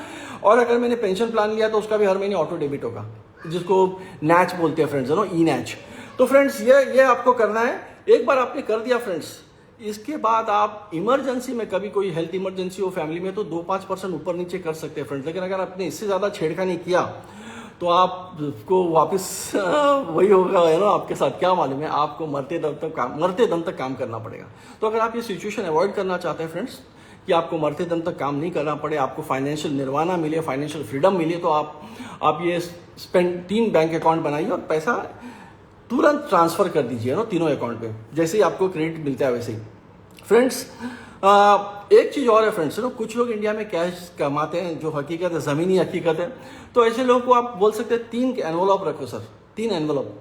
और अगर मैंने पेंशन प्लान लिया तो उसका भी हर महीने ऑटो डेबिट होगा, जिसको नैच बोलते हैं फ्रेंड्स, है ना, ई-नैच। तो फ्रेंड्स ये आपको करना है। एक बार आपने कर दिया फ्रेंड्स, इसके बाद आप इमरजेंसी में, कभी कोई हेल्थ इमरजेंसी हो फैमिली में, तो 2-5% ऊपर नीचे कर सकते हैं फ्रेंड्स। लेकिन अगर आपने इससे ज़्यादा छेड़खानी किया तो आपको वापस वही होगा, है ना, आपके साथ। क्या मालूम है, आपको मरते दम तक काम करना पड़ेगा। तो अगर आप ये सिचुएशन अवॉइड करना चाहते हैं फ्रेंड्स, कि आपको मरते दम तक काम नहीं करना पड़े, आपको फाइनेंशियल निर्वाणा मिले, फाइनेंशियल फ्रीडम मिले, तो आप ये 3 बैंक अकाउंट बनाइए और पैसा तुरंत ट्रांसफर कर दीजिए ना, तीनों अकाउंट पे, जैसे ही आपको क्रेडिट मिलता है वैसे ही फ्रेंड्स। एक चीज और है फ्रेंड्स, कुछ लोग इंडिया में कैश कमाते हैं, जो हकीकत है, जमीनी हकीकत है। तो ऐसे लोगों को आप बोल सकते हैं 3 एनवलप रखो सर, 3 एनवलप,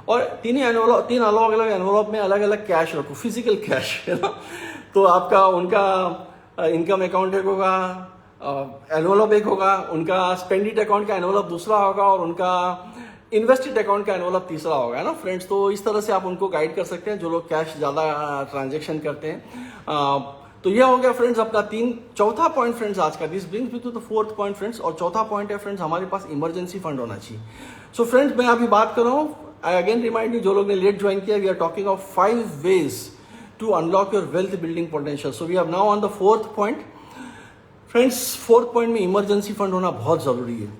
और 3 अलग अलग एनवलप में अलग अलग कैश रखो, फिजिकल कैश, है ना। तो आपका उनका इनकम अकाउंट एक होगा, एनवलप एक होगा, उनका स्पेंडिट अकाउंट का एनवलप दूसरा होगा, और उनका इन्वेस्टेड अकाउंट का एनवलप तीसरा होगा, है ना फ्रेंड्स। तो इस तरह से आप उनको गाइड कर सकते हैं, जो लोग कैश ज़्यादा ट्रांजेक्शन करते हैं। तो ये हो गया फ्रेंड्स अपना चौथा पॉइंट फ्रेंड्स आज का। This brings me to the 4th point friends. और चौथा पॉइंट है फ्रेंड्स, हमारे पास इमरजेंसी फंड होना चाहिए। सो फ्रेंड्स, मैं अभी बात कर रहा हूँ, आई अगेन रिमाइंड यू, जो लोग ने लेट ज्वाइन किया, we are talking of 5 ways to unlock your wealth building potential. So we are now on the 4th point friends. 4th point में इमरजेंसी फंड होना बहुत जरूरी है।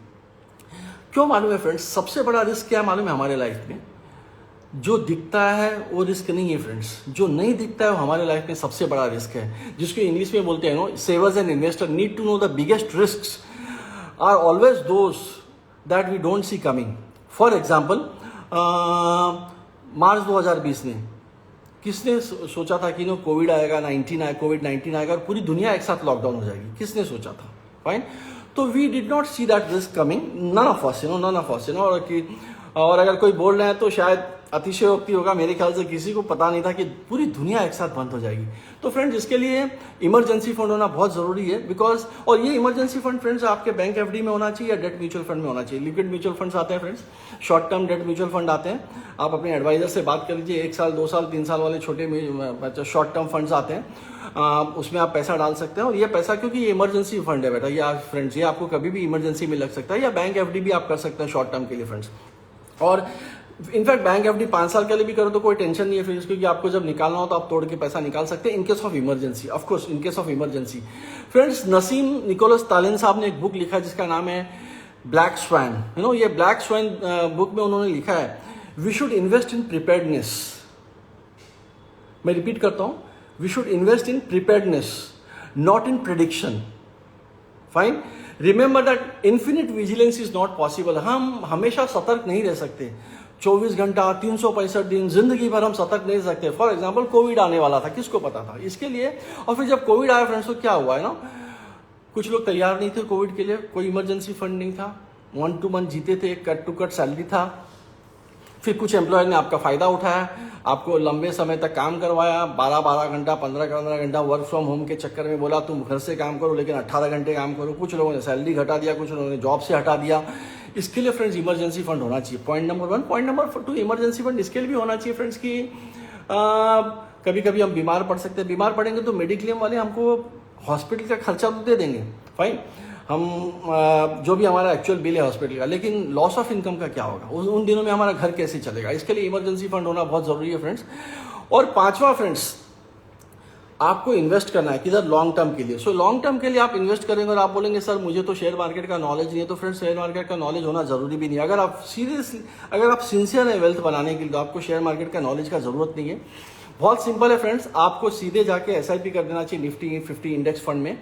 क्यों मालूम है फ्रेंड्स, सबसे बड़ा रिस्क क्या मालूम है हमारे लाइफ में? जो दिखता है वो रिस्क नहीं है फ्रेंड्स, जो नहीं दिखता है वो हमारे लाइफ में सबसे बड़ा रिस्क है, जिसको इंग्लिश में बोलते हैं no, savers and investor need to know the biggest risks are always those that we don't see coming. For example, March 2020 में किसने सोचा था कि नो कोविड आएगा, कोविड-19 आएगा और पूरी दुनिया एक साथ लॉकडाउन हो जाएगी? किसने सोचा था? फाइन। तो we did not see that risk coming, none of us, और अगर कोई बोल रहे हैं तो शायद अतिशयोक्ति होगा। मेरे ख्याल से किसी को पता नहीं था कि पूरी दुनिया एक साथ बंद हो जाएगी। तो फ्रेंड्स, इसके लिए इमरजेंसी फंड होना बहुत जरूरी है, बिकॉज, और ये इमरजेंसी फंड फ्रेंड्स आपके बैंक FD में होना चाहिए या डेट म्यूचुअल फंड में होना चाहिए। लिक्विड म्यूचुअल फंड्स आते हैं friends, short term debt mutual fund आते हैं। आप अपने एडवाइजर से बात कर लीजिए, 1 साल 2 साल 3 साल वाले छोटे शॉर्ट टर्म फंड्स आते हैं, उसमें आप पैसा डाल सकते हैं। और ये पैसा, क्योंकि ये इमरजेंसी फंड है बेटा, ये फ्रेंड्स, ये आपको कभी भी इमरजेंसी में लग सकता है, या बैंक FD भी आप कर सकते हैं शॉर्ट टर्म के लिए फ्रेंड्स। और इनफैक्ट बैंक FD 5 साल के लिए भी करो तो कोई टेंशन नहीं है फ्रेंड्स, क्योंकि आपको जब निकालना हो तो आप तोड़ के पैसा निकाल सकते हैं, in case of emergency. Of course, in case of emergency friends, Nassim Nicholas Taleb साहब ने एक बुक लिखा जिसका नाम है ब्लैक स्वैन। ये ब्लैक स्वैन बुक में उन्होंने लिखा है, we should invest in preparedness. मैं रिपीट करता हूं, we should invest in preparedness, not in prediction. Fine. Remember that infinite vigilance is not possible. हम हमेशा सतर्क नहीं रह सकते, 24 घंटा 365 दिन जिंदगी भर हम सतर्क नहीं रह सकते। फॉर एग्जाम्पल, कोविड आने वाला था, किसको पता था इसके लिए? और फिर जब कोविड आया फ्रेंड्स, तो क्या हुआ है ना, कुछ लोग तैयार नहीं थे कोविड के लिए, कोई इमरजेंसी फंड नहीं था, 1 to 1 जीते थे, कट टू कट सैलरी था। फिर कुछ एम्प्लॉयर ने आपका फायदा उठाया, आपको लंबे समय तक काम करवाया, 12 घंटा 15 घंटा वर्क फ्रॉम होम के चक्कर में बोला तुम घर से काम करो, लेकिन 18 घंटे काम करो। कुछ लोगों ने सैलरी घटा दिया, कुछ लोगों ने जॉब से हटा दिया। इसके लिए फ्रेंड्स इमरजेंसी फंड होना चाहिए, point number 1। Point number 2, emergency fund इसके लिए भी होना चाहिए फ्रेंड्स कि कभी कभी हम बीमार पड़ सकते हैं। बीमार पड़ेंगे तो मेडिक्लेम वाले हमको हॉस्पिटल का खर्चा तो दे देंगे, फाइन, हम जो भी हमारा एक्चुअल बिल है हॉस्पिटल का, लेकिन लॉस ऑफ इनकम का क्या होगा? उन दिनों में हमारा घर कैसे चलेगा? इसके लिए इमरजेंसी फंड होना बहुत जरूरी है फ्रेंड्स। और 5वां फ्रेंड्स, आपको इन्वेस्ट करना है किधर? लॉन्ग टर्म के लिए। सो लॉन्ग टर्म के लिए आप इन्वेस्ट करेंगे और आप बोलेंगे सर मुझे तो शेयर मार्केट का नॉलेज नहीं है, तो फ्रेंड्स शेयर मार्केट का नॉलेज होना जरूरी भी नहीं है। अगर आप सिंसियर है वेल्थ बनाने के लिए, तो आपको शेयर मार्केट का नॉलेज का जरूरत नहीं है। बहुत सिंपल है फ्रेंड्स, आपको सीधे जाके SIP कर देना चाहिए निफ्टी 50 इंडेक्स फंड में।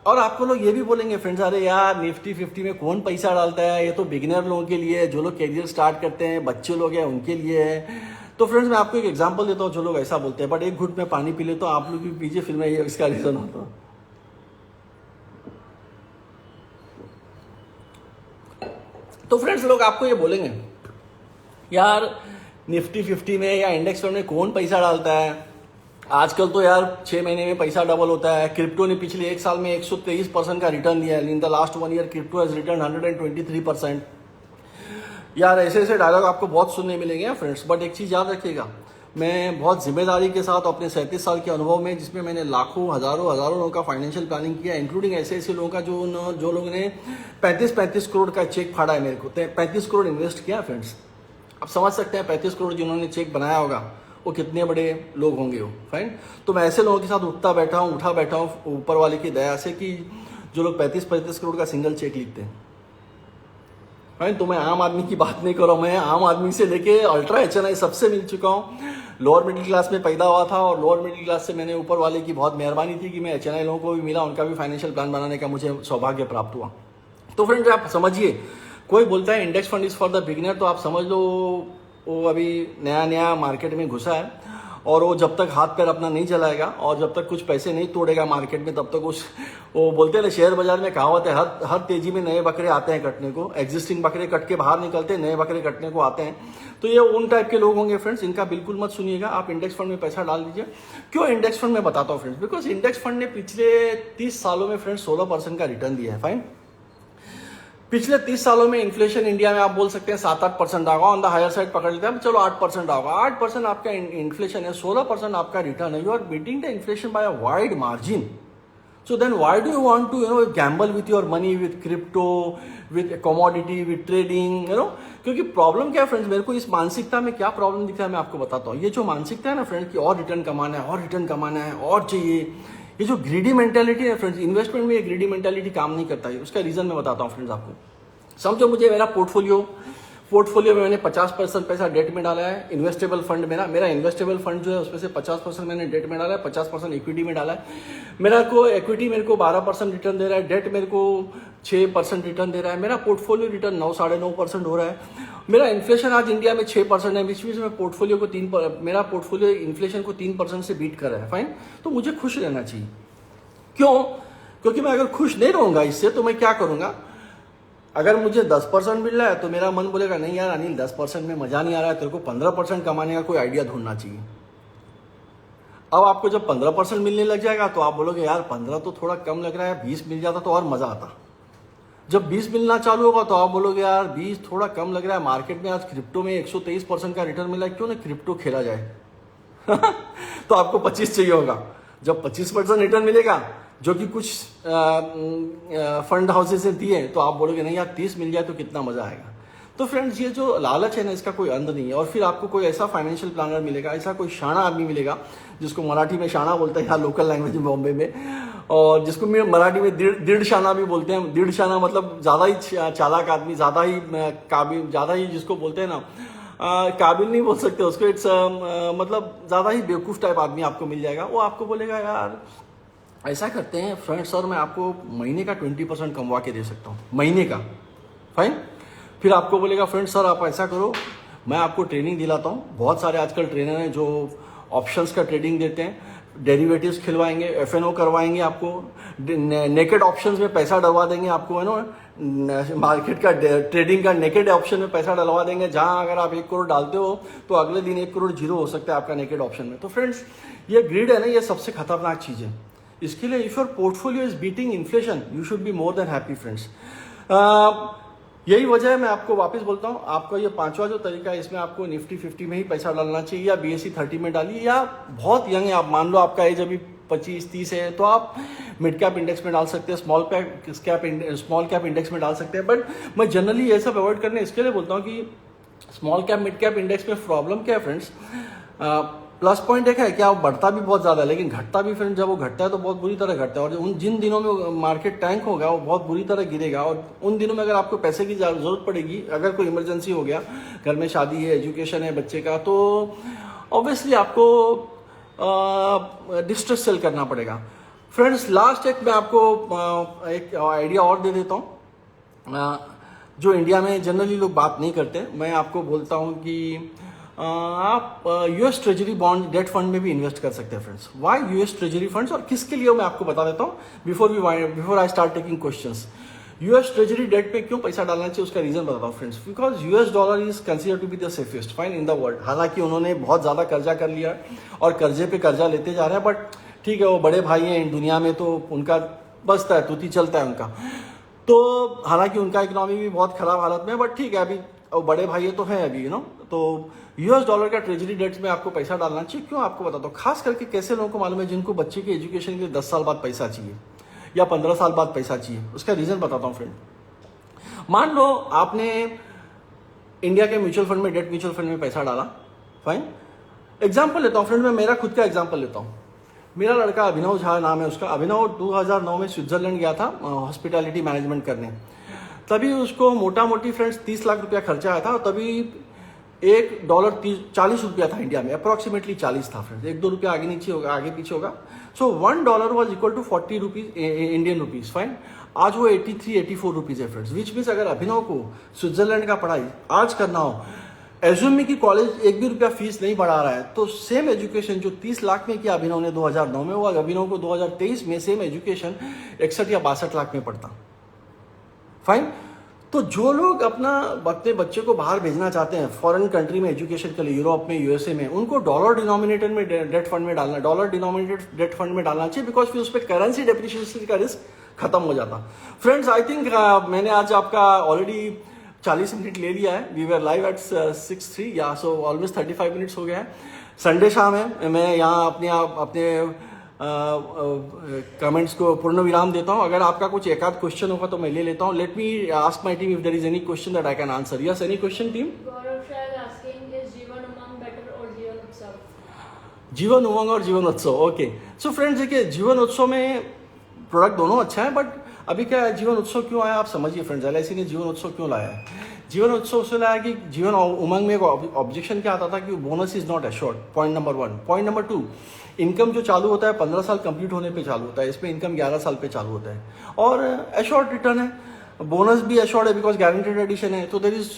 और आपको लोग ये भी बोलेंगे फ्रेंड्स, अरे यार निफ्टी 50 में कौन पैसा डालता है, ये तो बिगिनर लोगों के लिए है, जो लोग कैरियर स्टार्ट करते हैं, बच्चे लोग हैं उनके लिए है। तो फ्रेंड्स मैं आपको एक एग्जांपल देता हूँ, जो लोग ऐसा बोलते हैं बट एक घुट में पानी पी ले तो आप लोग भी पीजिए, फिर मैं ये इसका रीजन होता हूँ। तो फ्रेंड्स लोग आपको ये बोलेंगे यार निफ्टी 50 में या इंडेक्स फंड में कौन पैसा डालता है, आजकल तो यार 6 महीने में पैसा डबल होता है। क्रिप्टो ने पिछले एक साल में 123% का रिटर्न दिया है। In the last 1 year crypto has return 123%। यार ऐसे ऐसे डायलॉग आपको बहुत सुनने मिलेंगे फ्रेंड्स, बट एक चीज़ याद रखिएगा, मैं बहुत जिम्मेदारी के साथ अपने 37 साल के अनुभव में, जिसमें मैंने लाखों हजारों लोगों का फाइनेंशियल प्लानिंग किया, इंक्लूडिंग ऐसे ऐसे लोगों का जो लोगों ने 35 करोड़ का चेक फाड़ा है मेरे को, 35 करोड़ इन्वेस्ट किया फ्रेंड्स। आप समझ सकते हैं 35 करोड़ जिन्होंने चेक बनाया होगा वो कितने बड़े लोग होंगे वो, फाइन। तो मैं ऐसे लोगों के साथ उठा बैठा हूँ ऊपर वाले की दया से कि जो लोग 35 करोड़ का सिंगल चेक लिखते हैं, फाइन। तो मैं आम आदमी की बात नहीं कर रहा हूँ, मैं आम आदमी से लेके अल्ट्रा HNI सबसे मिल चुका हूँ। लोअर मिडिल क्लास में पैदा हुआ था और लोअर मिडिल क्लास से मैंने ऊपर वाले की बहुत मेहरबानी थी कि मैं HNI लोगों को भी मिला, उनका भी फाइनेंशियल प्लान बनाने का मुझे सौभाग्य प्राप्त हुआ। तो फ्रेंड्स आप समझिए, कोई बोलता है index fund is for the beginner, तो आप समझ लो वो अभी नया मार्केट में घुसा है और वो जब तक हाथ पैर अपना नहीं चलाएगा और जब तक कुछ पैसे नहीं तोड़ेगा मार्केट में, तब तक वो बोलते हैं ना शेयर बाजार में कहावत है, हर तेजी में नए बकरे आते हैं कटने को, एग्जिस्टिंग बकरे कट के बाहर निकलते हैं, नए बकरे कटने को आते हैं। तो ये उन टाइप के लोग होंगे फ्रेंड्स, इनका बिल्कुल मत सुनिएगा, आप इंडेक्स फंड में पैसा डाल दीजिए। क्यों इंडेक्स फंड में बताता हूँ फ्रेंड्स, बिकॉज इंडेक्स फंड ने पिछले 30 सालों में फ्रेंड्स 16% का रिटर्न दिया है, फाइन। पिछले 30 सालों में इन्फ्लेशन इंडिया में आप बोल सकते हैं 7-8% होगा, ऑन द हायर साइड पकड़ लेते हैं, चलो 8% होगा। 8% आपका इन्फ्लेशन है, 16% आपका रिटर्न है, you are beating the inflation by a wide margin. So then why do you want to gamble with your money, with crypto, with commodity, with trading, क्योंकि प्रॉब्लम क्या है फ्रेंड्स, मेरे को इस मानसिकता में क्या प्रॉब्लम दिखता है मैं आपको बताता हूँ। ये जो मानसिकता है ना फ्रेंड्स कि और रिटर्न कमाना है और रिटर्न कमाना है और चाहिए, ये जो ग्रीडी मेंटेलिटी है फ्रेंड्स, इन्वेस्टमेंट में ये ग्रीडी मेंटेलिटी काम नहीं करता है। उसका रीजन मैं बताता हूँ फ्रेंड्स आपको। समझो मुझे मेरा पोर्टफोलियो में मैंने 50% पैसा डेट में डाला है, इन्वेस्टेबल फंड मेरा इन्वेस्टेबल फंड जो है उसमें से 50% मैंने डेट में डाला है, 50% इक्विटी में डाला है। इक्विटी मेरे को 12% रिटर्न दे रहा है, डेट मेरे को 6% रिटर्न दे रहा है, मेरा पोर्टफोलियो रिटर्न 9-9.5% हो रहा है। मेरा इन्फ्लेशन आज इंडिया में 6% है, बीच में मेरा पोर्टफोलियो इन्फ्लेशन को 3% से बीट कर रहा है, फाइन। तो मुझे खुश रहना चाहिए। क्यों? क्योंकि मैं अगर खुश नहीं रहूंगा इससे तो मैं क्या करूंगा, अगर मुझे 10% मिल रहा है तो मेरा मन बोलेगा नहीं यार अनिल 10% में मजा नहीं आ रहा है, तेरे को 15% कमाने का कोई आइडिया ढूंढना चाहिए। अब आपको जब 15% मिलने लग जाएगा तो आप बोलोगे यार 15 तो थोड़ा कम लग रहा है, 20 मिल जाता तो और मजा आता। जब 20 मिलना चालू होगा तो आप बोलोगे यार 20 थोड़ा कम लग रहा है, मार्केट में आज क्रिप्टो में 123% का रिटर्न मिला है, क्यों ना क्रिप्टो खेला जाए तो आपको 25 चाहिए होगा। जब 25% रिटर्न मिलेगा जो कि कुछ फंड हाउसेस से दिए, तो आप बोलोगे नहीं यार 30 मिल जाए तो कितना मजा आएगा। तो फ्रेंड्स ये जो लालच है ना इसका कोई अंत नहीं है। और फिर आपको कोई ऐसा फाइनेंशियल प्लानर मिलेगा, ऐसा कोई शाना आदमी मिलेगा जिसको मराठी में शाना बोलते हैं यहाँ लोकल लैंग्वेज में बॉम्बे में, और जिसको मराठी में दृढ़ शाना भी बोलते हैं। दृढ़ शाना मतलब ज़्यादा ही चालाक आदमी, ज़्यादा ही काबिल, ज़्यादा ही जिसको बोलते हैं ना काबिल नहीं बोल सकते उसको, इट्स मतलब ज़्यादा ही बेवकूफ़ टाइप आदमी आपको मिल जाएगा। वो आपको बोलेगा यार ऐसा करते हैं फ्रेंड सर मैं आपको महीने का 20% कमवा के दे सकता हूँ, महीने का, फाइन। फिर आपको बोलेगा फ्रेंड सर आप ऐसा करो मैं आपको ट्रेनिंग दिलाता हूँ। बहुत सारे आजकल ट्रेनर हैं जो ऑप्शंस का ट्रेडिंग देते हैं, डेरिवेटिव्स खिलवाएंगे, FNO करवाएंगे, आपको नेकेड ऑप्शंस में पैसा डलवा देंगे, आपको मार्केट का ट्रेडिंग का नेकेड ऑप्शन में पैसा डलवा देंगे, जहां अगर आप 1 करोड़ डालते हो तो अगले दिन 1 करोड़ जीरो हो सकता है आपका नेकेड ऑप्शन में। तो फ्रेंड्स ये ग्रीड है ना, ये सबसे खतरनाक चीज़ है। इसके लिए if your portfolio is beating inflation you should be more than happy friends. यही वजह है, मैं आपको वापस बोलता हूँ, आपका ये 5वां जो तरीका है इसमें आपको निफ्टी 50 में ही पैसा डालना चाहिए, या BSE 30 में डालिए, या बहुत यंग है आप, मान लो आपका एज अभी 25-30 है तो आप मिड कैप इंडेक्स में डाल सकते हैं, स्मॉल कैप इंडेक्स में डाल सकते हैं। बट मैं जनरली ये सब अवॉइड करने इसके लिए बोलता हूँ कि small cap mid cap index में प्रॉब्लम क्या है फ्रेंड्स, प्लस पॉइंट एक है क्या वो बढ़ता भी बहुत ज़्यादा है, लेकिन घटता भी फ्रेंड जब वो घटता है तो बहुत बुरी तरह घटता है, और उन जिन दिनों में मार्केट टैंक होगा वो बहुत बुरी तरह गिरेगा। और उन दिनों में अगर आपको पैसे की ज़रूरत पड़ेगी, अगर कोई इमरजेंसी हो गया, घर में शादी है, एजुकेशन है बच्चे का, तो ऑब्वियसली आपको डिस्ट्रेस सेल करना पड़ेगा। फ्रेंड्स लास्ट एक मैं आपको एक आइडिया और दे देता हूँ जो इंडिया में जनरली लोग बात नहीं करते। मैं आपको बोलता हूँ कि आप US treasury bond debt fund में भी इन्वेस्ट कर सकते हैं friends. Why US treasury funds और किसके लिए मैं आपको बता देता हूँ before I start taking questions. US treasury debt पे क्यों पैसा डालना चाहिए उसका रीजन बताता हूँ friends. Because US dollar is consider to be the safest fine in the world. हालांकि उन्होंने बहुत ज्यादा कर्जा कर लिया और कर्जे पे कर्जा लेते जा रहे हैं, बट ठीक है वो बड़े भाई हैं दुनिया में, तो उनका बचता है, तूती चलता है उनका। तो हालांकि उनका इकोनॉमी भी बहुत खराब हालत में है, बट ठीक है अभी बड़े भाई तो हैं अभी तो यूएस डॉलर का ट्रेजरी डेट्स में आपको पैसा डालना चाहिए। क्यों आपको बताता हूँ, खास करके कैसे लोगों को मालूम है जिनको बच्चे के एजुकेशन के लिए 10 साल बाद पैसा चाहिए या 15 साल बाद पैसा चाहिए। उसका रीजन बताता हूँ फ्रेंड। मान लो आपने इंडिया के म्यूचुअल फंड में, डेट म्यूचुअल फंड में पैसा डाला, फाइन। एग्जाम्पल लेता हूँ फ्रेंड, मैं मेरा खुद का एग्जाम्पल लेता हूँ। मेरा लड़का अभिनव झा नाम है उसका। अभिनव 2009 में स्विट्जरलैंड गया था हॉस्पिटैलिटी मैनेजमेंट करने। तभी उसको मोटा मोटी फ्रेंड्स 30 लाख रुपया खर्चा आया था, और तभी $1 40 रुपया था इंडिया में, अप्रोक्सीमेटली 40 था फ्रेंड्स, 1-2 रुपया आगे नीचे होगा, आगे पीछे होगा। So $1 was equal to 40 rupees Indian rupees, fine. आज वो 83-84 रुपीज है फ्रेंड्स, विच मीन्स अगर अभिनव को स्विट्जरलैंड का पढ़ाई आज करना हो, एज्यूम में कि कॉलेज 1 भी रुपया फीस नहीं बढ़ा रहा है, तो सेम एजुकेशन जो 30 लाख में किया अभिनव ने 2009 में, वो अभिनव को 2023 में सेम एजुकेशन 61 या 62 लाख में पड़ता, फाइन। तो जो लोग अपने बच्चे को बाहर भेजना चाहते हैं फॉरेन कंट्री में एजुकेशन के लिए, यूरोप में, यूएसए में, उनको डॉलर डिनोमिनेटेड में डेट फंड में डालना, डॉलर डिनोमिनेटेड डेट फंड में डालना चाहिए, बिकॉज फिर उस पर करेंसी डेप्रिसिएशन का रिस्क खत्म हो जाता। फ्रेंड्स आई थिंक मैंने आज आपका ऑलरेडी 40 मिनट ले लिया है। वी वर लाइव एट 6:03 या सो ऑलमोस्ट 35 मिनट्स हो गया है। संडे शाम है, मैं यहाँ अपने कमेंट्स को पूर्ण विराम देता हूँ। अगर आपका कुछ एक आध क्वेश्चन होगा तो मैं ले लेता हूँ। Let me ask my team if there is any question that I can answer. Yes, any question team? Jeevan Umang और जीवन उत्सव, ओके। सो फ्रेंड्स देखिए, जीवन उत्सव में प्रोडक्ट दोनों अच्छा है, बट अभी क्या है, जीवन उत्सव क्यों आया आप समझिए फ्रेंड्स। एलआईसी ने जीवन उत्सव क्यों लाया है? जीवन उत्सव से लाया कि जीवन उमंग में एक ऑब्जेक्शन क्या आता था कि bonus is not assured, point number 1। Point number 2, income जो चालू होता है 15 साल कंप्लीट होने पे चालू होता है, इसमें इनकम 11 साल पे चालू होता है, और एश्योर्ड रिटर्न है, बोनस भी एश्योर्ड है बिकॉज गारंटेड एडिशन है, तो there is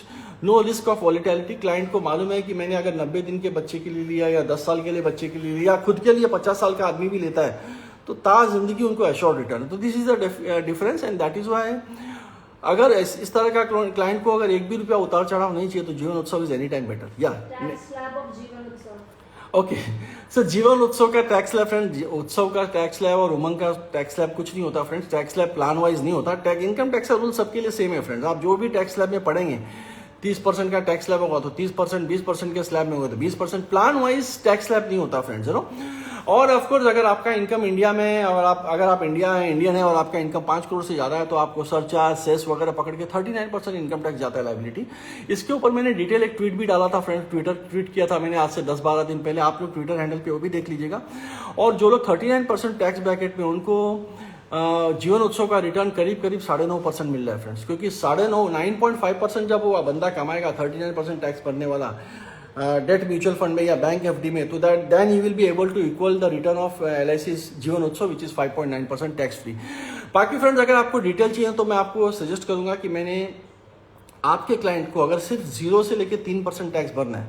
no risk of volatility. Client को मालूम है कि मैंने अगर 90 दिन के बच्चे के लिए लिया या 10 साल के लिए बच्चे के लिए लिया, खुद के लिए 50 साल का आदमी भी लेता है, तो ताज जिंदगी उनको एश्योर्ड रिटर्न। तो this is the difference, and that is why अगर इस तरह का क्लाइंट को अगर 1 भी रुपया उतार चढ़ाव नहीं चाहिए तो Jeevan Utsav is any time better. या ओके, सो जीवन उत्सव का टैक्स स्लैब फ्रेंड, उत्सव का टैक्स स्लैब और उमंग का टैक्स स्लैब कुछ नहीं होता friends. Tax slab plan wise नहीं होता। इनकम टैक्स का रूल सबके लिए सेम है फ्रेंड्स। आप जो भी टैक्स स्लैब में पढ़ेंगे, 30% का टैक्स स्लैब होगा तो 30%, 20% के स्लैब में होगा तो 20%, प्लान वाइज टैक्स स्लैब नहीं होता फ्रेंड्स, यू नो। और ऑफ कोर्स अगर आपका इनकम इंडिया में, अगर आप इंडियन है और आपका इनकम 5 करोड़ से ज्यादा है, तो आपको सरचार्ज, सेस वगैरह पकड़ के 39% इनकम टैक्स जाता है लायबिलिटी। इसके ऊपर मैंने डिटेल एक ट्वीट भी डाला था फ्रेंड्स, ट्वीट किया था मैंने आज से 10-12 दिन पहले। आप लोग ट्विटर हैंडल पे वो भी देख लीजिएगा। और जो लोग 39% टैक्स ब्रैकेट में, उनको जीवन उत्सव का रिटर्न करीब 9.5% मिल रहा है फ्रेंड्स, क्योंकि 9.5% जब वो बंदा कमाएगा 39% टैक्स भरने वाला डेट म्यूचुअल फंड में या बैंक एफडी में, तो that then he will be able to equal the return of LIC Jeevan Utsav which is 5.9% tax free. बाकी फ्रेंड्स अगर आपको डिटेल चाहिए तो मैं आपको सजेस्ट करूंगा कि मैंने आपके क्लाइंट को अगर सिर्फ 0 से लेकर 3% टैक्स भरना है,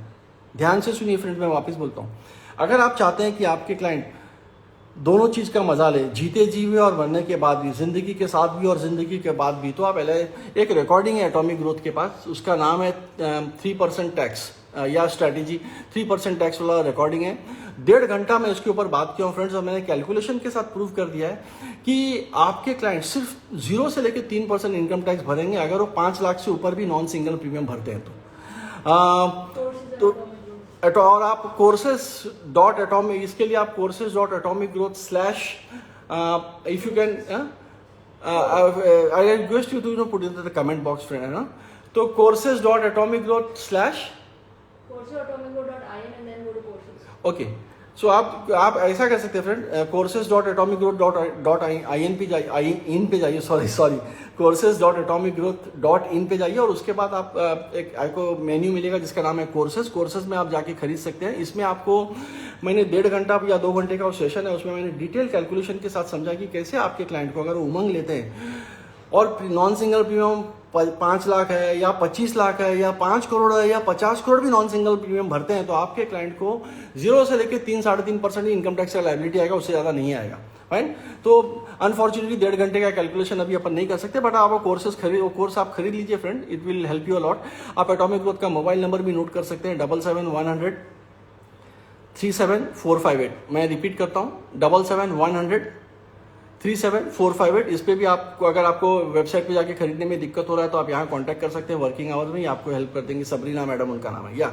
ध्यान से सुनिए फ्रेंड्स, मैं वापस बोलता हूँ। अगर आप चाहते हैं कि आपके क्लाइंट दोनों चीज का मजा ले, जीते जी भी और मरने के बाद भी, जिंदगी के साथ भी और जिंदगी के बाद भी, तो आप एक रिकॉर्डिंग है एटॉमिक ग्रोथ के पास, उसका नाम है 3% टैक्स या स्ट्रैटेजी। 3% टैक्स वाला रिकॉर्डिंग है। 1.5 घंटा मैं इसके ऊपर बात किया हूँ फ्रेंड्स, और मैंने कैलकुलेशन के साथ प्रूव कर दिया है कि आपके क्लाइंट सिर्फ 0 से लेकर 3% इनकम टैक्स भरेंगे अगर वो 5 लाख से ऊपर भी नॉन सिंगल प्रीमियम भरते हैं तो और आप courses.atomic, इसके लिए आप courses.atomicgrowth/ if you can I request you to put in the comment box friend, है ना। तो courses.atomicgrowth/ courses.atomicgrowth.in and then go to courses. Okay, so आप ऐसा कर सकते हैं फ्रेंड, courses.atomicgrowth.in पे जाइए, सॉरी courses.atomicgrowth.in पे जाइए, और उसके बाद आप आपको मेन्यू मिलेगा जिसका नाम है कोर्सेज में आप जाके खरीद सकते हैं। इसमें आपको मैंने 1.5 घंटा या 2 घंटे का सेशन है, उसमें मैंने डिटेल कैलकुलेशन के साथ समझा कि कैसे आपके क्लाइंट को अगर उमंग लेते हैं और नॉन सिंगल प्रीमियम 5 लाख है या 25 लाख है या 5 करोड़ है या 50 करोड़ भी नॉन सिंगल प्रीमियम भरते हैं तो आपके क्लाइंट को 0 से लेकर 3-3.5% ही इनकम टैक्स का लायबिलिटी आएगा, उससे ज़्यादा नहीं आएगा। फाइन। तो अनफॉर्चुनेटली 1.5 घंटे का कैलकुलेशन अभी अपन नहीं कर सकते, बट आप कोर्स आप खरीद लीजिए friend, it will help you a lot. आप एटॉमिक ग्रोथ का मोबाइल नंबर भी नोट कर सकते हैं 77-100 37458। मैं रिपीट करता हूँ 77-100 37458। इस पे भी आपको, अगर आपको वेबसाइट पे जाके खरीदने में दिक्कत हो रहा है तो आप यहाँ कांटेक्ट कर सकते हैं, वर्किंग आवर्स में ही आपको हेल्प कर देंगे। सबरीना मैडम उनका नाम है। या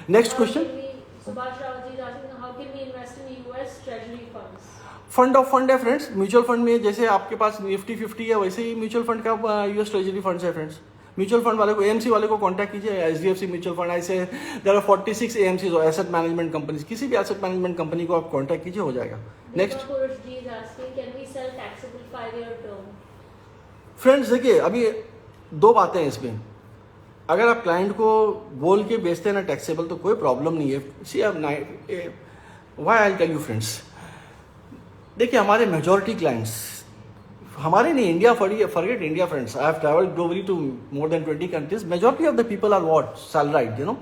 next question, fund of fund है फ्रेंड्स। म्यूचुअल फंड में जैसे आपके पास निफ्टी 50 है, वैसे ही म्यूचुअल फंड का यूएस ट्रेजरी फंड्स है फ्रेंड्स। म्यूचुअल फंड वाले को, एएमसी वाले को कांटेक्ट कीजिए, एचडीएफसी म्यूचुअल फंड, ऐसे देयर आर 46 एएमसीज और एसेट मैनेजमेंट कंपनीज। किसी भी एसेट मैनेजमेंट कंपनी को आप कांटेक्ट कीजिए, हो जाएगा। नेक्स्ट फ्रेंड्स, देखिए अभी 2 बातें हैं इसमें। अगर आप क्लाइंट को बोल के बेचते हैं ना टैक्सेबल, तो कोई प्रॉब्लम नहीं है। See why I tell you friends, देखिए हमारे मेजॉरिटी क्लाइंट्स, हमारे नहीं, India forget India friends, I have travelled globally to more than 20 countries. Majority of the people are what salaried, you know.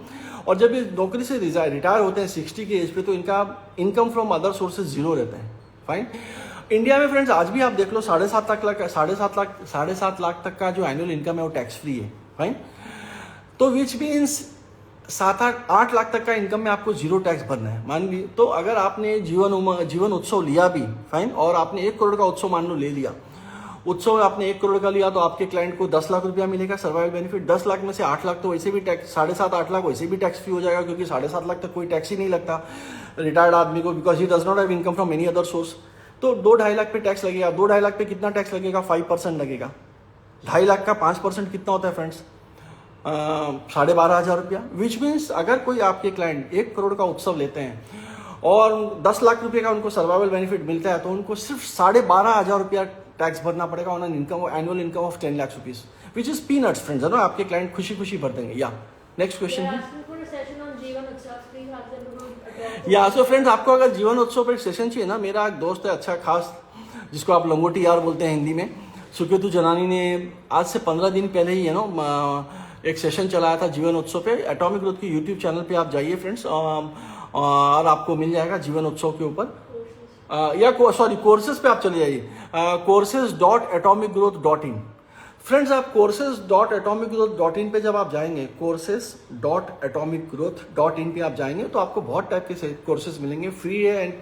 और जब ये नौकरी से रिटायर होते हैं 60 की एज पे, तो इनका इनकम फ्रॉम अदर सोर्सेज 0 रहता है। फाइन। इंडिया में फ्रेंड्स आज भी आप देख लो 7.5 लाख तक का जो एनुअल इनकम है वो टैक्स फ्री है। फाइन। तो विच मीन्स 7-8 लाख तक का इनकम में आपको 0 टैक्स भरना है, मान ली। तो अगर आपने जीवन उत्सव लिया भी, फाइन, और आपने 1 करोड़ का उत्सव मान लो ले लिया, उत्सव आपने 1 करोड़ का लिया, तो आपके क्लाइंट को 10 लाख रुपया मिलेगा सर्वाइवल बेनिफिट। 10 लाख में से 8 लाख तो वैसे भी टैक्स, 7.5-8 लाख वैसे भी टैक्स फ्री हो जाएगा, क्योंकि 7.5 लाख तक कोई टैक्स ही नहीं लगता रिटायर्ड आदमी को, because he does not have income from any other source. तो 2-2.5 लाख पे टैक्स लगेगा। 2-2.5 लाख पे कितना टैक्स लगेगा? 5% लगेगा। 2.5 लाख का 5% कितना होता है फ्रेंड्स? 12,500 रुपया। विच मीन्स अगर कोई आपके क्लाइंट 1 करोड़ का उत्सव लेते हैं और 10 लाख रुपये का उनको सर्वाइवल बेनिफिट मिलता है, तो उनको सिर्फ 12,500 रुपया टैक्स भरना पड़ेगा on income, annual income of 10 lakh rupees, which is peanuts friends, है ना। आपके क्लाइंट खुशी खुशी भर देंगे। या नेक्स्ट क्वेश्चन है। या सो फ्रेंड्स, आपको अगर जीवन उत्सव पर सेशन चाहिए ना, मेरा एक दोस्त है अच्छा खास, जिसको आप लंगोटी यार बोलते हैं हिंदी में, सुकेतु जनानी ने आज से 15 दिन पहले ही, है ना, एक सेशन चलाया था जीवन उत्सव पे। एटॉमिक ग्रोथ की यूट्यूब चैनल पे आप जाइए फ्रेंड्स, और आपको मिल जाएगा जीवन उत्सव के ऊपर, या कोर्सेज पे आप चले जाइए, courses.atomicgrowth.in। फ्रेंड्स, आप courses.atomicgrowth.in पे जब आप जाएंगे, courses.atomicgrowth.in पे आप जाएंगे, तो आपको बहुत टाइप के कोर्सेज मिलेंगे। फ्री है एंड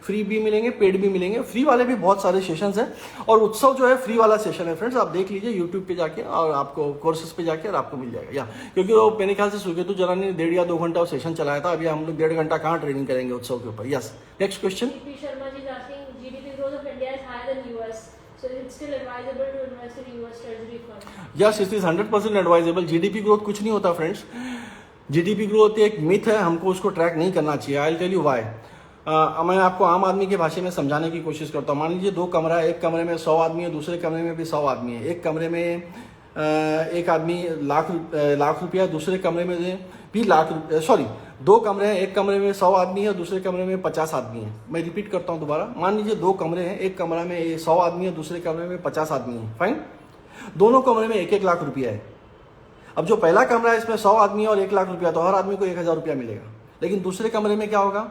फ्री भी मिलेंगे, पेड भी मिलेंगे। फ्री वाले भी बहुत सारे सेशंस हैं, और उत्सव जो है फ्री वाला सेशन है फ्रेंड्स। आप देख लीजिए यूट्यूब पे जाके, और आपको कोर्सेज पे जाके, और आपको मिल जाएगा। या क्योंकि वो मेरे ख्याल से सुकेतु जनानी ने 1.5 या 2 घंटा सेशन चलाया था। अभी हम लोग 1.5 घंटा कहाँ ट्रेनिंग करेंगे उत्सव के ऊपर। Yes, next question. So it's still advisable to invest in US Treasury fund? Yes, it is 100% advisable. GDP growth कुछ नहीं होता फ्रेंड्स। GDP ग्रोथ एक मिथ है, हमको उसको ट्रैक नहीं करना चाहिए। I will tell you why. मैं आपको आम आदमी के भाषा में समझाने की कोशिश करता हूँ। मान लीजिए 2 कमरा है, एक कमरे में 100 आदमी है, दूसरे कमरे में भी 100 आदमी है। एक कमरे में एक आदमी लाख रुपया, दूसरे कमरे में भी 2 कमरे हैं, एक कमरे में 100 आदमी है, दूसरे कमरे में 50 आदमी है। मैं रिपीट करता हूँ दोबारा। मान लीजिए 2 कमरे हैं, एक कमरा में 100 आदमी है, दूसरे कमरे में 50 आदमी है। फाइन। दोनों कमरे में 1-1 लाख रुपया है। अब जो पहला कमरा है, इसमें 100 आदमी है और 1 लाख रुपया, तो हर आदमी को 1,000 रुपया मिलेगा। लेकिन दूसरे कमरे में क्या होगा?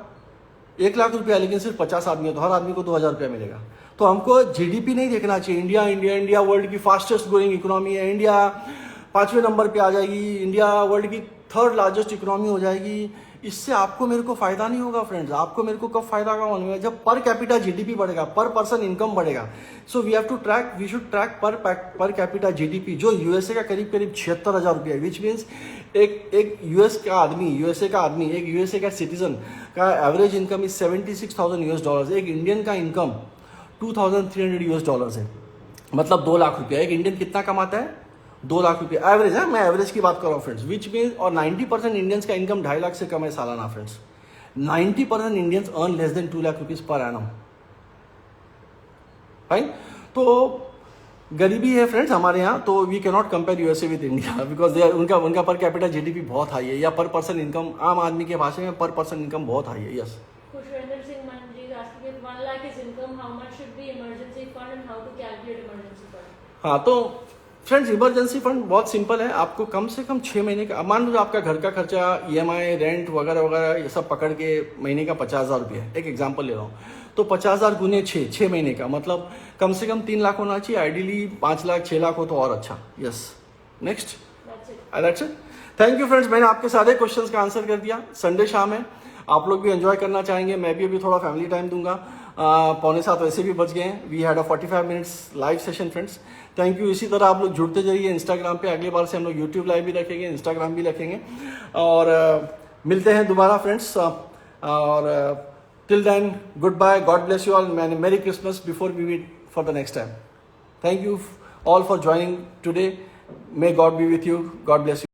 1 लाख रुपया, लेकिन सिर्फ 50 आदमी है, तो हर आदमी को 2,000 रुपया मिलेगा। तो हमको जीडीपी नहीं देखना चाहिए। इंडिया वर्ल्ड की फास्टेस्ट ग्रोइंग इकोनॉमी है। इंडिया 5वें नंबर पे आ जाएगी, इंडिया वर्ल्ड की 3rd लार्जेस्ट इकोनॉमी हो जाएगी। इससे आपको मेरे को फायदा नहीं होगा फ्रेंड्स। आपको मेरे को कब फायदा होगा? जब पर कैपिटा जीडीपी बढ़ेगा, पर पर्सन इनकम बढ़ेगा। So we should track per capita GDP, जो यूएसए का करीब 76,000 रुपया है। विच मीन्स एक यूएसए का सिटीजन का एवरेज इनकम इज $76,000 $। एक इंडियन का इनकम $2,300 है, मतलब 2 लाख रुपया। एक इंडियन कितना कमाता है? 2 लाख रुपया एवरेज है। मैं एवरेज की बात कर रहा हूँ फ्रेंड्स। विच मीन, और 90% इंडियंस का इनकम 2.5 लाख से कम है सालाना friends. 90% Indians earn less than 2 lakh rupees per annum. Fine. तो गरीबी है फ्रेंड्स हमारे यहाँ। तो we can not compare USA with India, because उनका पर कैपिटा जीडीपी बहुत हाई है, या पर पर्सन इनकम, आम आदमी के भाषा में पर पर्सन इनकम बहुत हाई है। यस। हाँ, तो फ्रेंड्स इमरजेंसी फंड बहुत सिंपल है, आपको कम से कम 6 महीने का, मान लो आपका घर का खर्चा, EMI, रेंट वगैरह वगैरह ये सब पकड़ के महीने का 50,000 रुपये है, एक एग्जांपल ले रहा हूँ, तो 50,000 गुने 6 महीने का मतलब कम से कम 3 लाख होना चाहिए, आइडियली 5 लाख 6 लाख हो तो और अच्छा। Yes, next, that's it. Thank you friends, मैंने आपके सारे क्वेश्चंस का आंसर कर दिया। संडे शाम है, आप लोग भी एंजॉय करना चाहेंगे, मैं भी अभी थोड़ा फैमिली टाइम दूंगा। 6:45 वैसे भी बच गए हैं। We had a 45 minutes live session friends. Thank you. इसी तरह आप लोग जुड़ते जाइए इंस्टाग्राम पे, अगली बार से हम लोग यूट्यूब लाइव भी रखेंगे, इंस्टाग्राम भी रखेंगे, और मिलते हैं दोबारा फ्रेंड्स। और till then goodbye, God bless you all, merry Christmas before we meet for the next time. Thank you all for joining today. May God be with you, God bless you.